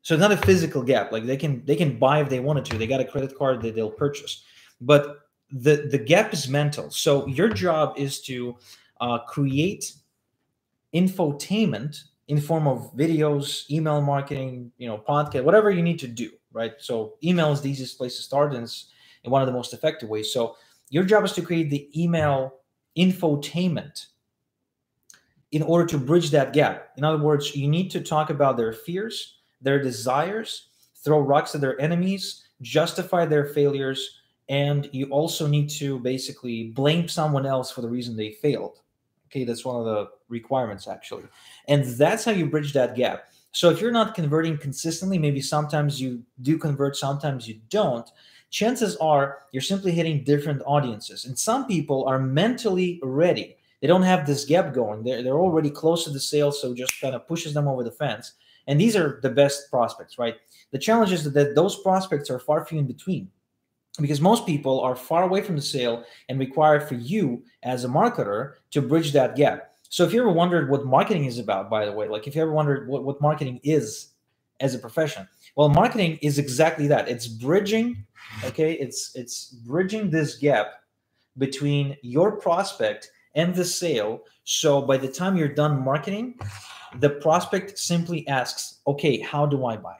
[SPEAKER 1] So it's not a physical gap. Like they can buy if they wanted to. They got a credit card that they'll purchase, but the gap is mental. So your job is to create infotainment in form of videos, email marketing, podcast, whatever you need to do, right? So email is the easiest place to start, and it's in one of the most effective ways. So your job is to create the email infotainment in order to bridge that gap. In other words, you need to talk about their fears, their desires, throw rocks at their enemies, justify their failures, and you also need to basically blame someone else for the reason they failed. Okay, that's one of the requirements actually. And that's how you bridge that gap. So if you're not converting consistently, maybe sometimes you do convert, sometimes you don't, chances are you're simply hitting different audiences. And some people are mentally ready. They don't have this gap going. They're already close to the sale, so just kind of pushes them over the fence. And these are the best prospects, right? The challenge is that those prospects are far few in between, because most people are far away from the sale and require for you as a marketer to bridge that gap. So if you ever wondered what marketing is about, by the way, like if you ever wondered what marketing is as a profession, well, marketing is exactly that. It's bridging, okay? It's bridging this gap between your prospect and the sale. So by the time you're done marketing, the prospect simply asks, okay, how do I buy?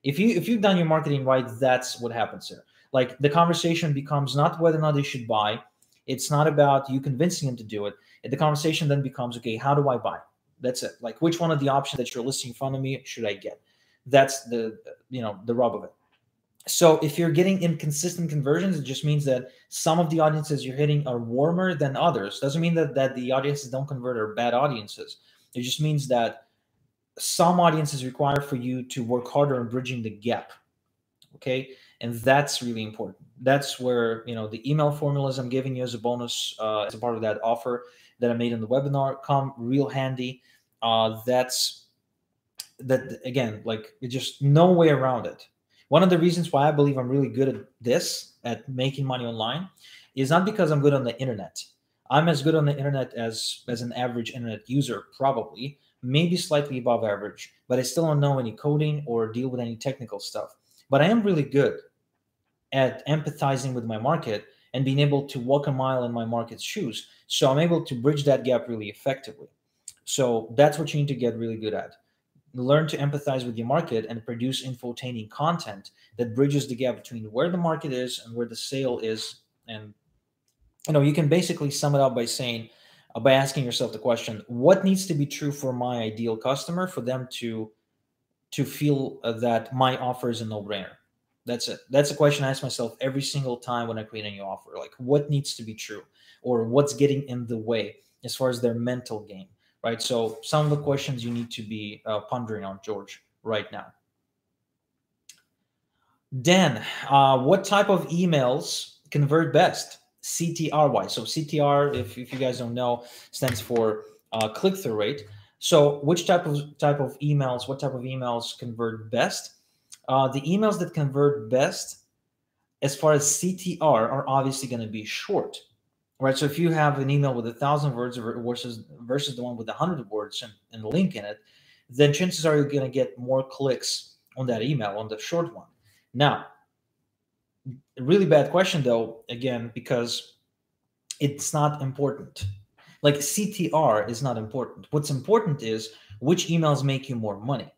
[SPEAKER 1] If you've done your marketing right, that's what happens here. Like the conversation becomes not whether or not they should buy. It's not about you convincing them to do it. The conversation then becomes, okay, how do I buy? That's it. Like which one of the options that you're listing in front of me should I get? That's the rub of it. So if you're getting inconsistent conversions, it just means that some of the audiences you're hitting are warmer than others. Doesn't mean that the audiences don't convert are bad audiences. It just means that some audiences require for you to work harder on bridging the gap. Okay, and that's really important. That's where the email formulas I'm giving you as a bonus, as a part of that offer that I made in the webinar, come real handy. That's that again, like it's just no way around it. One of the reasons why I believe I'm really good at this, at making money online, is not because I'm good on the internet. I'm as good on the internet as an average internet user, probably, maybe slightly above average, but I still don't know any coding or deal with any technical stuff. But I am really good at empathizing with my market and being able to walk a mile in my market's shoes. So I'm able to bridge that gap really effectively. So that's what you need to get really good at. Learn to empathize with your market and produce infotaining content that bridges the gap between where the market is and where the sale is. And you can basically sum it up by saying, by asking yourself the question, what needs to be true for my ideal customer for them to feel that my offer is a no-brainer? That's it. That's a question I ask myself every single time when I create a new offer. Like, what needs to be true, or what's getting in the way as far as their mental game, right? So some of the questions you need to be pondering on, George, right now. Dan, what type of emails convert best? CTR-wise. So CTR, if you guys don't know, stands for click-through rate. So which type of emails, what type of emails convert best? The emails that convert best as far as CTR are obviously going to be short, right? So if you have an email with 1,000 words versus the one with 100 words and a link in it, then chances are you're going to get more clicks on that email, on the short one. Now, a really bad question though, again, because it's not important. Like CTR is not important. What's important is which emails make you more money.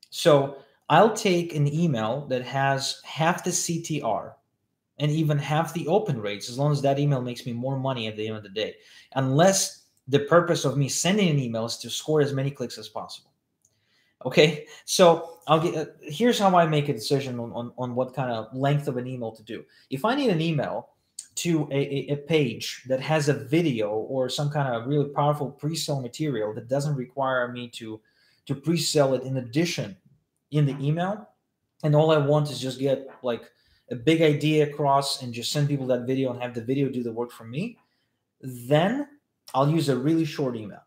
[SPEAKER 1] So I'll take an email that has half the CTR and even half the open rates, as long as that email makes me more money at the end of the day, unless the purpose of me sending an email is to score as many clicks as possible. Okay, so I'll get. Here's how I make a decision on what kind of length of an email to do. If I need an email to a page that has a video or some kind of really powerful pre-sale material that doesn't require me to pre-sell it in addition in the email, and all I want is just get like a big idea across and just send people that video and have the video do the work for me, then I'll use a really short email.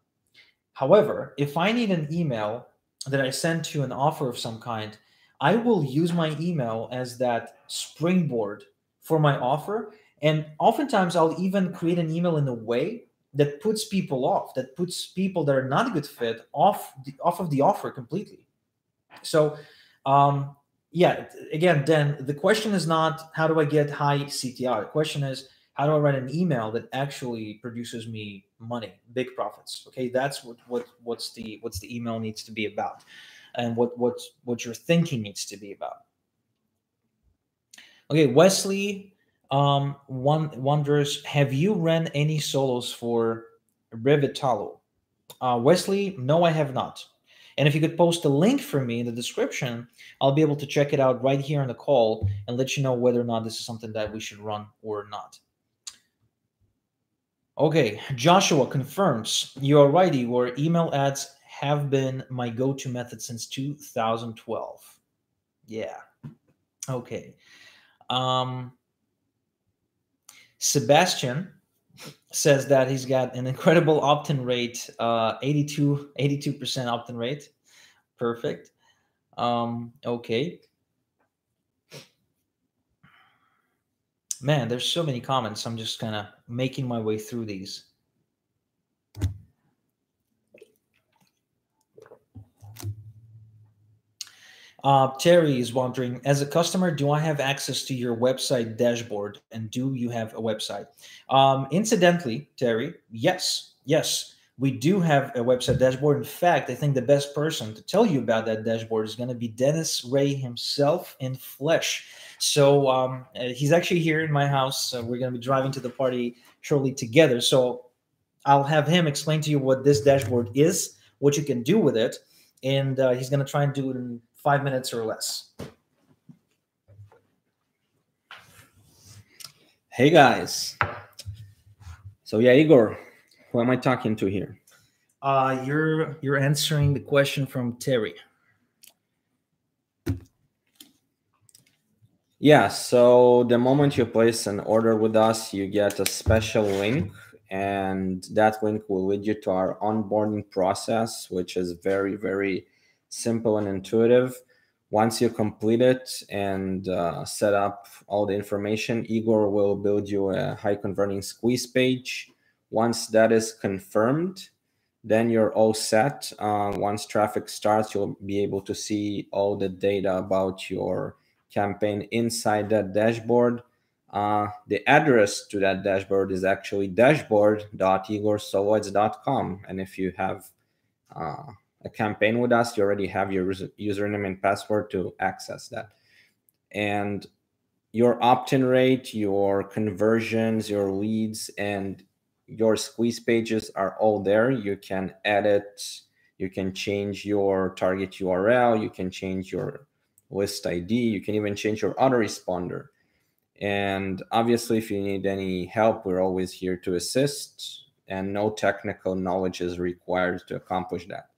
[SPEAKER 1] However, if I need an email that I send to an offer of some kind, I will use my email as that springboard for my offer. And oftentimes, I'll even create an email in a way that puts people off, that puts people that are not a good fit off of the offer completely. So, um, yeah, again, then the question is not how do I get high CTR? The question is how do I write an email that actually produces me money, big profits? Okay, that's what's the email needs to be about, and what your thinking needs to be about. Okay, Wesley wonders, have you ran any solos for Revitalo? Wesley, no, I have not. And if you could post a link for me in the description, I'll be able to check it out right here on the call and let you know whether or not this is something that we should run or not. Okay, Joshua confirms. You are right, Igor. Email ads have been my go-to method since 2012. Yeah. Okay. Um, Sebastian says that he's got an incredible opt-in rate, 82% opt-in rate. Perfect. Okay. Man, there's so many comments. I'm just kind of making my way through these. Terry is wondering, as a customer, do I have access to your website dashboard? And do you have a website? Incidentally, Terry, yes, we do have a website dashboard. In fact, I think the best person to tell you about that dashboard is going to be Dennis Ray himself in flesh. So he's actually here in my house. We're going to be driving to the party shortly together. So I'll have him explain to you what this dashboard is, what you can do with it, and he's going to try and do it in 5 minutes or less.
[SPEAKER 2] Hey guys. So yeah, Igor, who am I talking to here?
[SPEAKER 1] You're answering the question from Terry.
[SPEAKER 2] Yeah, so the moment you place an order with us, you get a special link, and that link will lead you to our onboarding process, which is very, very simple and intuitive. Once you complete it and set up all the information, Igor will build you a high converting squeeze page. Once that is confirmed, then you're all set. Once traffic starts, you'll be able to see all the data about your campaign inside that dashboard. The address to that dashboard is actually dashboard.igorsolowitz.com. And if you have a campaign with us, you already have your username and password to access that. And your opt-in rate, your conversions, your leads, and your squeeze pages are all there. You can edit, you can change your target URL, you can change your list ID, you can even change your autoresponder. And obviously, if you need any help, we're always here to assist, and no technical knowledge is required to accomplish that.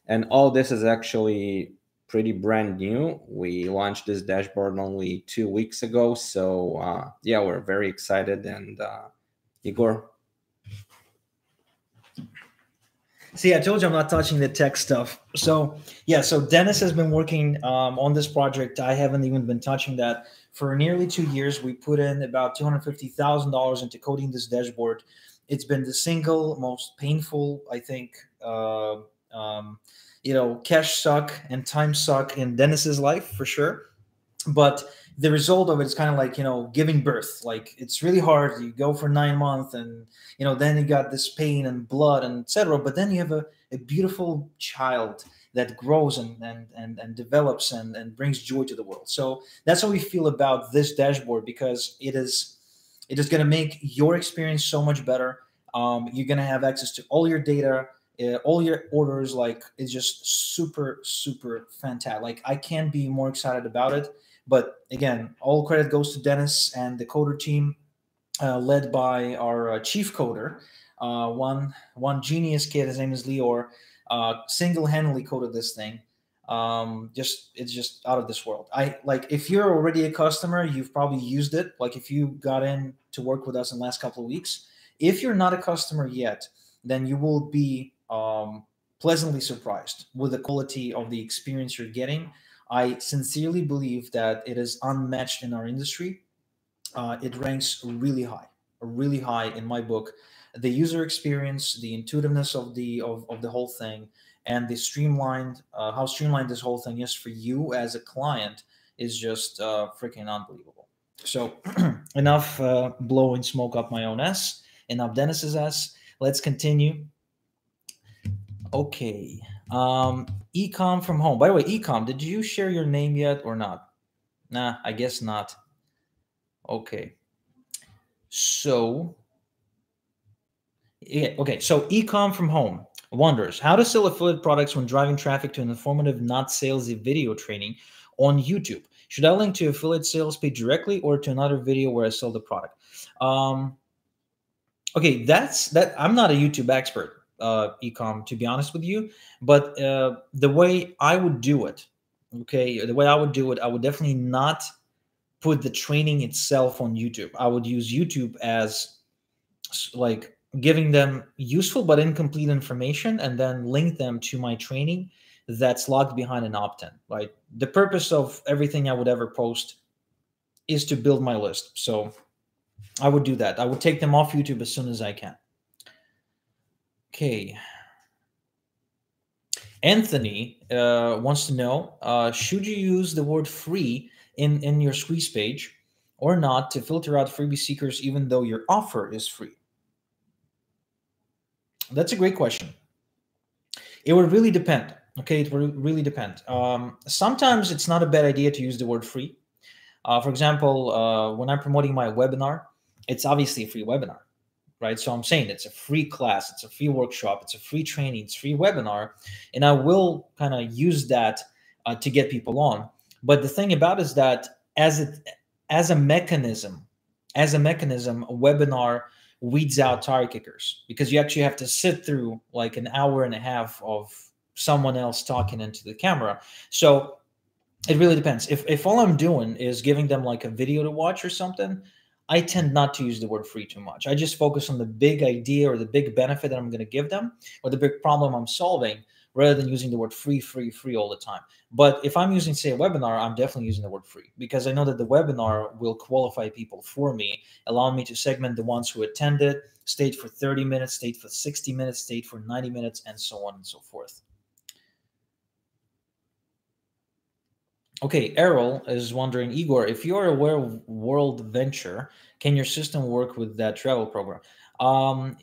[SPEAKER 2] And all this is actually pretty brand new. We launched this dashboard only 2 weeks ago. So yeah, we're very excited. And Igor?
[SPEAKER 1] See, I told you I'm not touching the tech stuff. So yeah, so Dennis has been working on this project. I haven't even been touching that for nearly 2 years. We put in about $250,000 into coding this dashboard. It's been the single most painful, I think, cash suck and time suck in Dennis's life for sure. But the result of it is kind of like, giving birth. Like, it's really hard. You go for 9 months and, then you got this pain and blood and etc. But then you have a beautiful child that grows and develops and brings joy to the world. So that's how we feel about this dashboard, because it is going to make your experience so much better. You're going to have access to all your data. all your orders, like, it's just super, super fantastic. Like, I can't be more excited about it. But again, all credit goes to Dennis and the coder team, led by our chief coder, one genius kid. His name is Lior. Single-handedly coded this thing. Just it's just out of this world. I like, if you're already a customer, you've probably used it. Like, if you got in to work with us in the last couple of weeks, if you're not a customer yet, then you will be pleasantly surprised with the quality of the experience you're getting. I sincerely believe that it is unmatched in our industry. It ranks really high in my book. The user experience, the intuitiveness of the whole thing, and the streamlined, how streamlined this whole thing is for you as a client is just freaking unbelievable. So enough blowing smoke up my own ass, enough Dennis's ass. Let's continue. Okay. Ecom from home. By the way, Ecom, did you share your name yet or not? Nah, I guess not. Okay. So, yeah, okay. So, Ecom from home wonders how to sell affiliate products when driving traffic to an informative, not salesy video training on YouTube. Should I link to affiliate sales page directly or to another video where I sell the product? Okay, that. I'm not a YouTube expert, Ecom, to be honest with you, but the way I would do it, okay, the way I would do it, I would definitely not put the training itself on YouTube. I would use YouTube as like giving them useful but incomplete information, and then link them to my training that's locked behind an opt-in. Right. The purpose of everything I would ever post is to build my list. So I would do that. I would take them off YouTube as soon as I can. Okay. Anthony wants to know, should you use the word free in your squeeze page or not to filter out freebie seekers even though your offer is free? That's a great question. It would really depend. Okay, it would really depend. Sometimes it's not a bad idea to use the word free. For example, when I'm promoting my webinar, it's obviously a free webinar, right? So I'm saying it's a free class, it's a free workshop, it's a free training, it's a free webinar, and I will kind of use that to get people on. But the thing about it is that as a mechanism, a webinar weeds out tire kickers, because you actually have to sit through like an hour and a half of someone else talking into the camera. So it really depends. If all I'm doing is giving them like a video to watch or something, I tend not to use the word free too much. I just focus on the big idea or the big benefit that I'm going to give them or the big problem I'm solving, rather than using the word free all the time. But if I'm using, say, a webinar, I'm definitely using the word free, because I know that the webinar will qualify people for me, allowing me to segment the ones who attended, stayed for 30 minutes, stayed for 60 minutes, stayed for 90 minutes, and so on and so forth. Okay, Errol is wondering, Igor, if you're aware of World Venture, can your system work with that travel program?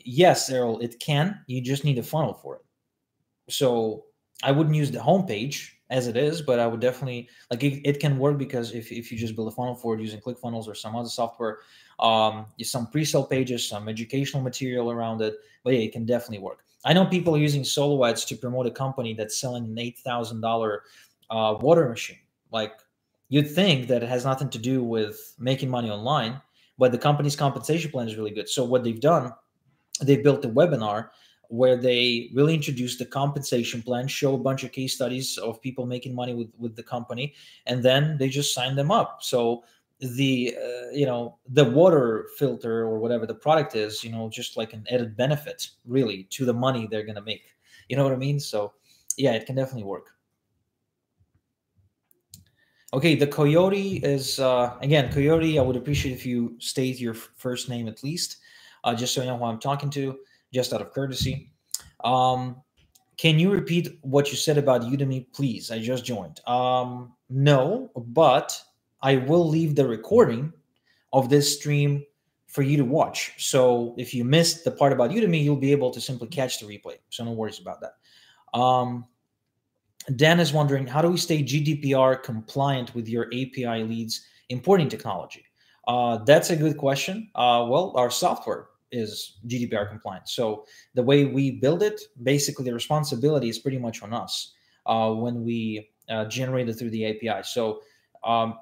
[SPEAKER 1] Yes, Errol, it can. You just need a funnel for it. So I wouldn't use the homepage as it is, but I would definitely, like, it can work, because if you just build a funnel for it using ClickFunnels or some other software, some pre-sale pages, some educational material around it. But yeah, it can definitely work. I know people are using solo ads to promote a company that's selling an $8,000 water machine. Like, you'd think that it has nothing to do with making money online, but the company's compensation plan is really good. So what they've done, they built a webinar where they really introduce the compensation plan, show a bunch of case studies of people making money with the company, and then they just sign them up. So the the water filter or whatever the product is, just like an added benefit really to the money they're going to make. You know what I mean? So yeah, it can definitely work. Okay, the Coyote is, again, Coyote, I would appreciate if you state your first name at least, just so I know who I'm talking to, just out of courtesy. Can you repeat what you said about Udemy, please? I just joined. No, but I will leave the recording of this stream for you to watch. So if you missed the part about Udemy, you'll be able to simply catch the replay. So no worries about that. Dan is wondering, how do we stay GDPR compliant with your API leads importing technology? That's a good question. Well, our software is GDPR compliant. So the way we build it, basically the responsibility is pretty much on us when we generate it through the API. So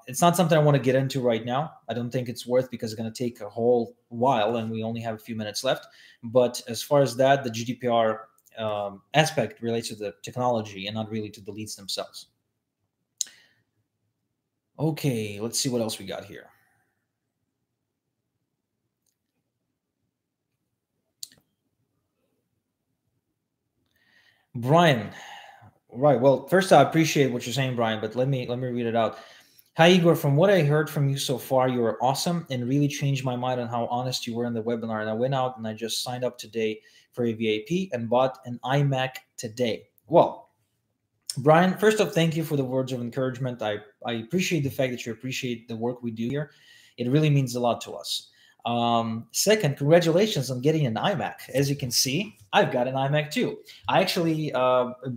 [SPEAKER 1] it's not something I want to get into right now. I don't think it's worth, because it's going to take a whole while and we only have a few minutes left. But as far as that, the GDPR aspect relates to the technology and not really to the leads themselves. Okay, let's see what else we got here. Brian, right. Well, first I appreciate what you're saying, Brian, but let me read it out. Hi Igor, from what I heard from you so far, you were awesome and really changed my mind on how honest you were in the webinar. And I went out and I just signed up today for a VIP and bought an iMac today. Well, Brian, first off, thank you for the words of encouragement. I appreciate the fact that you appreciate the work we do here. It really means a lot to us. Second, congratulations on getting an iMac. As you can see, I've got an iMac too. I actually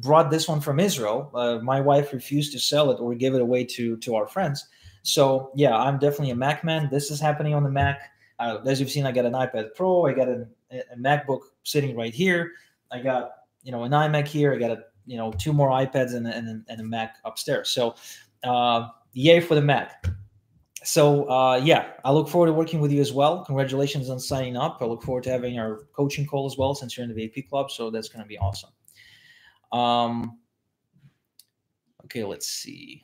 [SPEAKER 1] brought this one from Israel. My wife refused to sell it or give it away to our friends. So yeah, I'm definitely a Mac man. This is happening on the Mac. As you've seen, I got an iPad Pro. I got a MacBook sitting right here. I got an iMac here. I got two more iPads and a Mac upstairs. So yay for the Mac. So yeah, I look forward to working with you as well. Congratulations on signing up. I look forward to having our coaching call as well, since you're in the VIP club. So that's going to be awesome. Okay, let's see.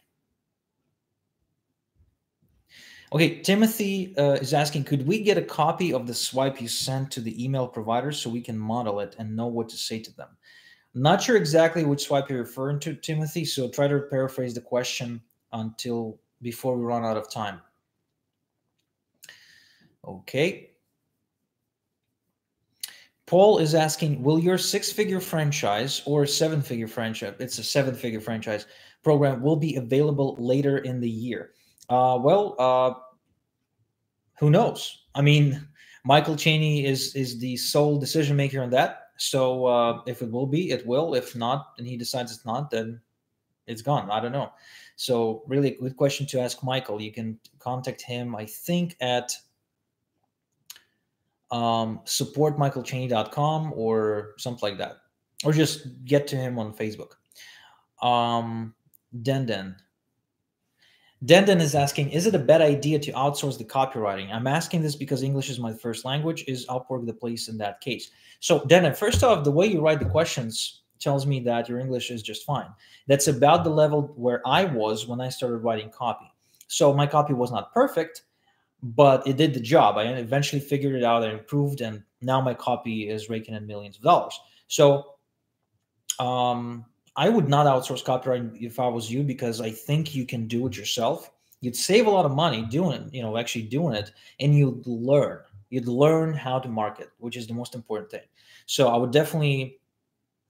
[SPEAKER 1] Okay, Timothy is asking, could we get a copy of the swipe you sent to the email provider so we can model it and know what to say to them? Not sure exactly which swipe you're referring to, Timothy, so try to paraphrase the question before we run out of time. Okay. Paul is asking, will your 6-figure franchise or 7-figure franchise, it's a 7-figure franchise program, will be available later in the year? Who knows? I mean, Michael Chaney is the sole decision maker on that. So if it will be, it will. If not, and he decides it's not, then it's gone. I don't know. So really a good question to ask Michael. You can contact him, I think, at supportmichaelchaney.com or something like that. Or just get to him on Facebook. Denden is asking, is it a bad idea to outsource the copywriting? I'm asking this because English is my first language. Is Upwork the place in that case? So, Denden, first off, the way you write the questions tells me that your English is just fine. That's about the level where I was when I started writing copy. So my copy was not perfect, but it did the job. I eventually figured it out and improved, and now my copy is raking in millions of dollars. So I would not outsource copywriting if I was you, because I think you can do it yourself. You'd save a lot of money doing it, actually doing it, and you'd learn. You'd learn how to market, which is the most important thing. So I would definitely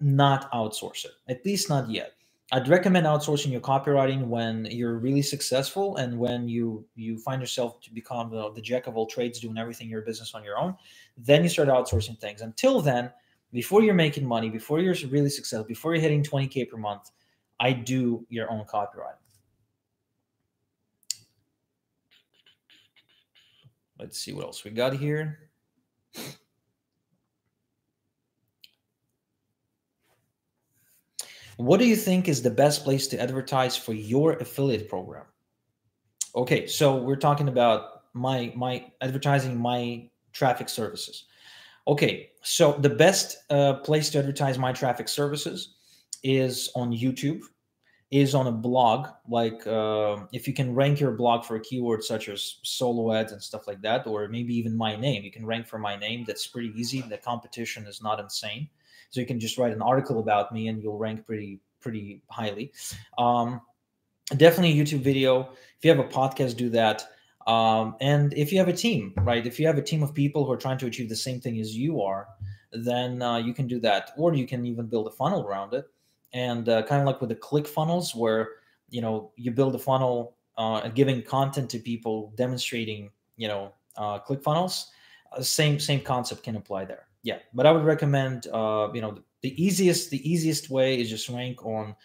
[SPEAKER 1] not outsource it, at least not yet. I'd recommend outsourcing your copywriting when you're really successful and when you find yourself to become the jack of all trades, doing everything in your business on your own. Then you start outsourcing things. Until then, before you're making money, before you're really successful, before you're hitting 20K per month, I do your own copywriting. Let's see what else we got here. What do you think is the best place to advertise for your affiliate program? Okay, so we're talking about my advertising, my traffic services. Okay, so the best place to advertise my traffic services is on YouTube, is on a blog. Like if you can rank your blog for a keyword such as solo ads and stuff like that, or maybe even my name, you can rank for my name. That's pretty easy. The competition is not insane. So you can just write an article about me and you'll rank pretty highly. Definitely a YouTube video. If you have a podcast, do that. And if you have a team, right? If you have a team of people who are trying to achieve the same thing as you are, then you can do that. Or you can even build a funnel around it. And kind of like with the click funnels, where you build a funnel giving content to people, demonstrating click funnels. Same concept can apply there. Yeah, but I would recommend the easiest way is just rank on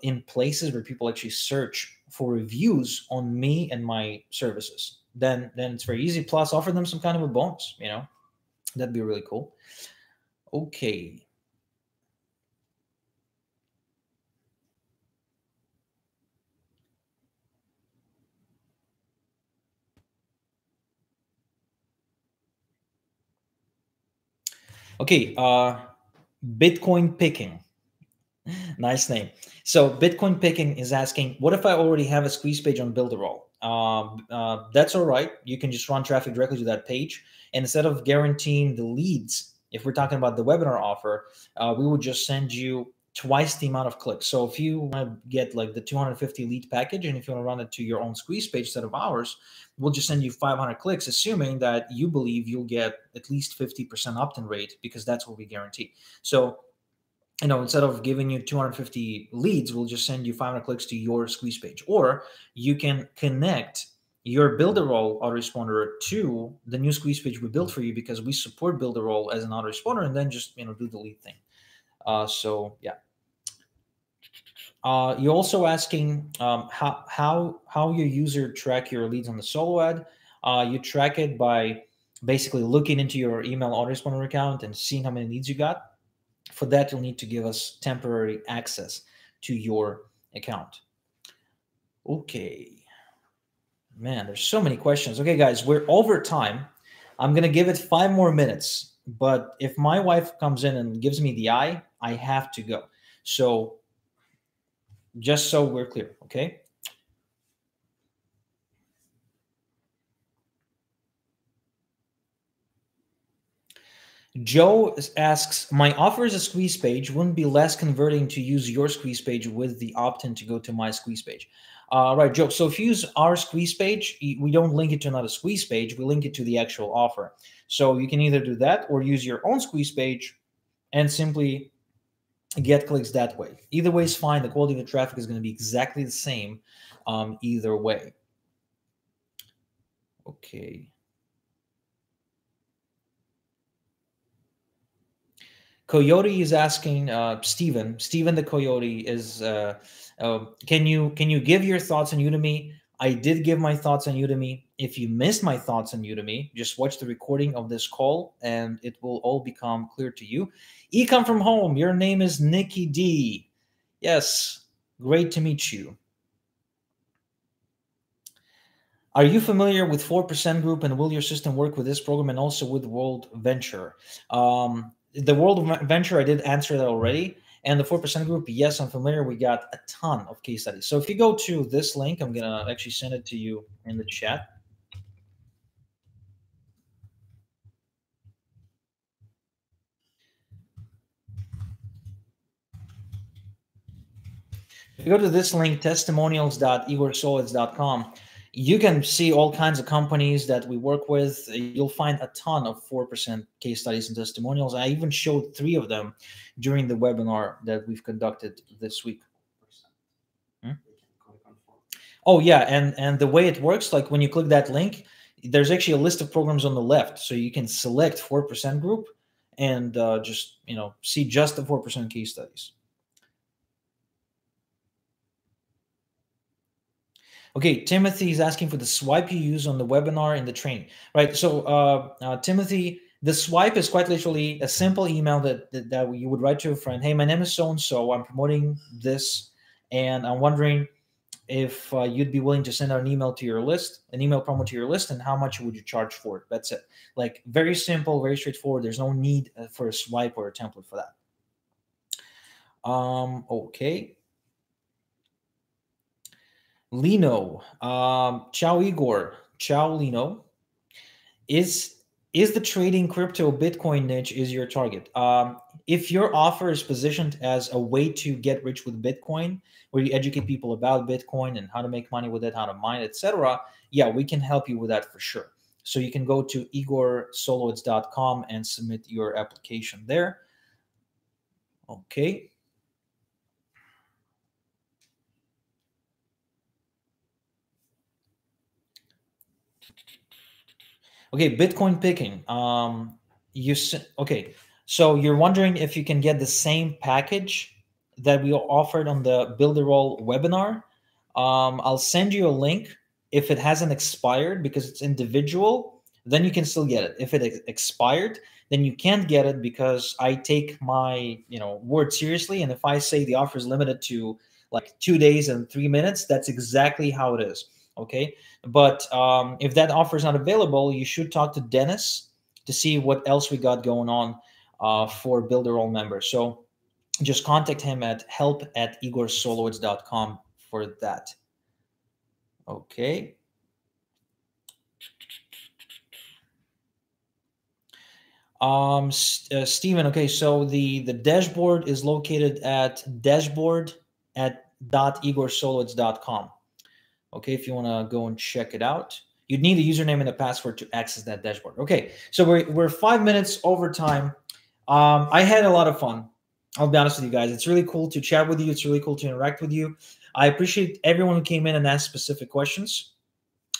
[SPEAKER 1] in places where people actually search for reviews on me and my services. Then it's very easy. Plus, offer them some kind of a bonus. That'd be really cool. Okay. Okay. Bitcoin picking. Nice name. So Bitcoin picking is asking, what if I already have a squeeze page on Builderall? That's all right. You can just run traffic directly to that page. And instead of guaranteeing the leads, if we're talking about the webinar offer, we would just send you twice the amount of clicks. So if you want to get like the 250 lead package, and if you want to run it to your own squeeze page instead of ours, we'll just send you 500 clicks, assuming that you believe you'll get at least 50% opt-in rate, because that's what we guarantee. So instead of giving you 250 leads, we'll just send you 500 clicks to your squeeze page. Or you can connect your Builderall autoresponder to the new squeeze page we built for you, because we support Builderall as an autoresponder, and then just do the lead thing. So yeah. You're also asking how your user track your leads on the solo ad. You track it by basically looking into your email autoresponder account and seeing how many leads you got. For that, you'll need to give us temporary access to your account. Okay. Man, there's so many questions. Okay, guys, we're over time. I'm going to give it 5 more minutes. But if my wife comes in and gives me the eye, I have to go. So just so we're clear, okay? Joe asks, my offer is a squeeze page. Wouldn't be less converting to use your squeeze page with the opt-in to go to my squeeze page? Right, Joe. So if you use our squeeze page, we don't link it to another squeeze page. We link it to the actual offer. So you can either do that or use your own squeeze page and simply get clicks that way. Either way is fine. The quality of the traffic is going to be exactly the same either way. Okay. Coyote is asking Steven the Coyote is can you give your thoughts on Udemy? I did give my thoughts on Udemy. If you missed my thoughts on Udemy, just watch the recording of this call and it will all become clear to you. Ecom from home, your name is Nikki D. Yes, great to meet you. Are you familiar with 4% Group, and will your system work with this program and also with World Venture? The World Venture, I did answer that already. And the 4% Group, yes, I'm familiar. We got a ton of case studies. So if you go to this link, I'm going to actually send it to you in the chat. If you go to this link, testimonials.igorsolitz.com, you can see all kinds of companies that we work with. You'll find a ton of 4% case studies and testimonials. I even showed 3 of them during the webinar that we've conducted this week. Oh yeah, and the way it works, like when you click that link, there's actually a list of programs on the left, so you can select 4% Group and just see just the 4% case studies. Okay, Timothy is asking for the swipe you use on the webinar and the training, right? So Timothy, the swipe is quite literally a simple email that you would write to a friend. Hey, my name is so and so. I'm promoting this, and I'm wondering if you'd be willing to send out an email to your list, an email promo to your list, and how much would you charge for it? That's it. Like very simple, very straightforward. There's no need for a swipe or a template for that. Okay. Lino, ciao Igor, ciao Lino. Is the trading crypto Bitcoin niche is your target? If your offer is positioned as a way to get rich with Bitcoin, where you educate people about Bitcoin and how to make money with it, how to mine, etc., yeah, we can help you with that for sure. So you can go to igorsolowitz.com and submit your application there. Okay. Okay, Bitcoin picking. Okay, so you're wondering if you can get the same package that we offered on the Builderall webinar. I'll send you a link. If it hasn't expired because it's individual, then you can still get it. If it expired, then you can't get it, because I take my word seriously. And if I say the offer is limited to like 2 days and 3 minutes, that's exactly how it is. Okay. But if that offer is not available, you should talk to Dennis to see what else we got going on for Builder All members. So just contact him at help@igorsolowitz.com for that. Okay. Steven, okay, so the dashboard is located at dashboard@igorsolowitz.com. Okay, if you want to go and check it out, you'd need a username and a password to access that dashboard. Okay, so we're 5 minutes over time. I had a lot of fun. I'll be honest with you guys. It's really cool to chat with you. It's really cool to interact with you. I appreciate everyone who came in and asked specific questions.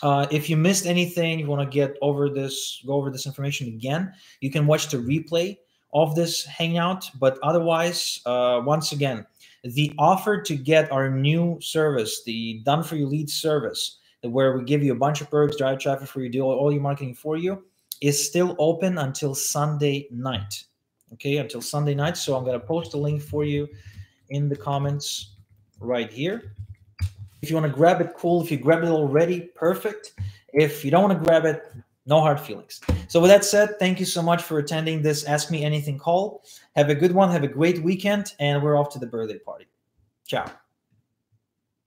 [SPEAKER 1] If you missed anything, you want to go over this information again, you can watch the replay of this hangout. But otherwise, once again, the offer to get our new service, the Done For You Lead service, where we give you a bunch of perks, drive traffic for you, do all your marketing for you, is still open until Sunday night. Okay, until Sunday night. So I'm going to post a link for you in the comments right here. If you want to grab it, cool. If you grabbed it already, perfect. If you don't want to grab it, no hard feelings. So with that said, thank you so much for attending this Ask Me Anything call. Have a good one. Have a great weekend. And we're off to the birthday party. Ciao.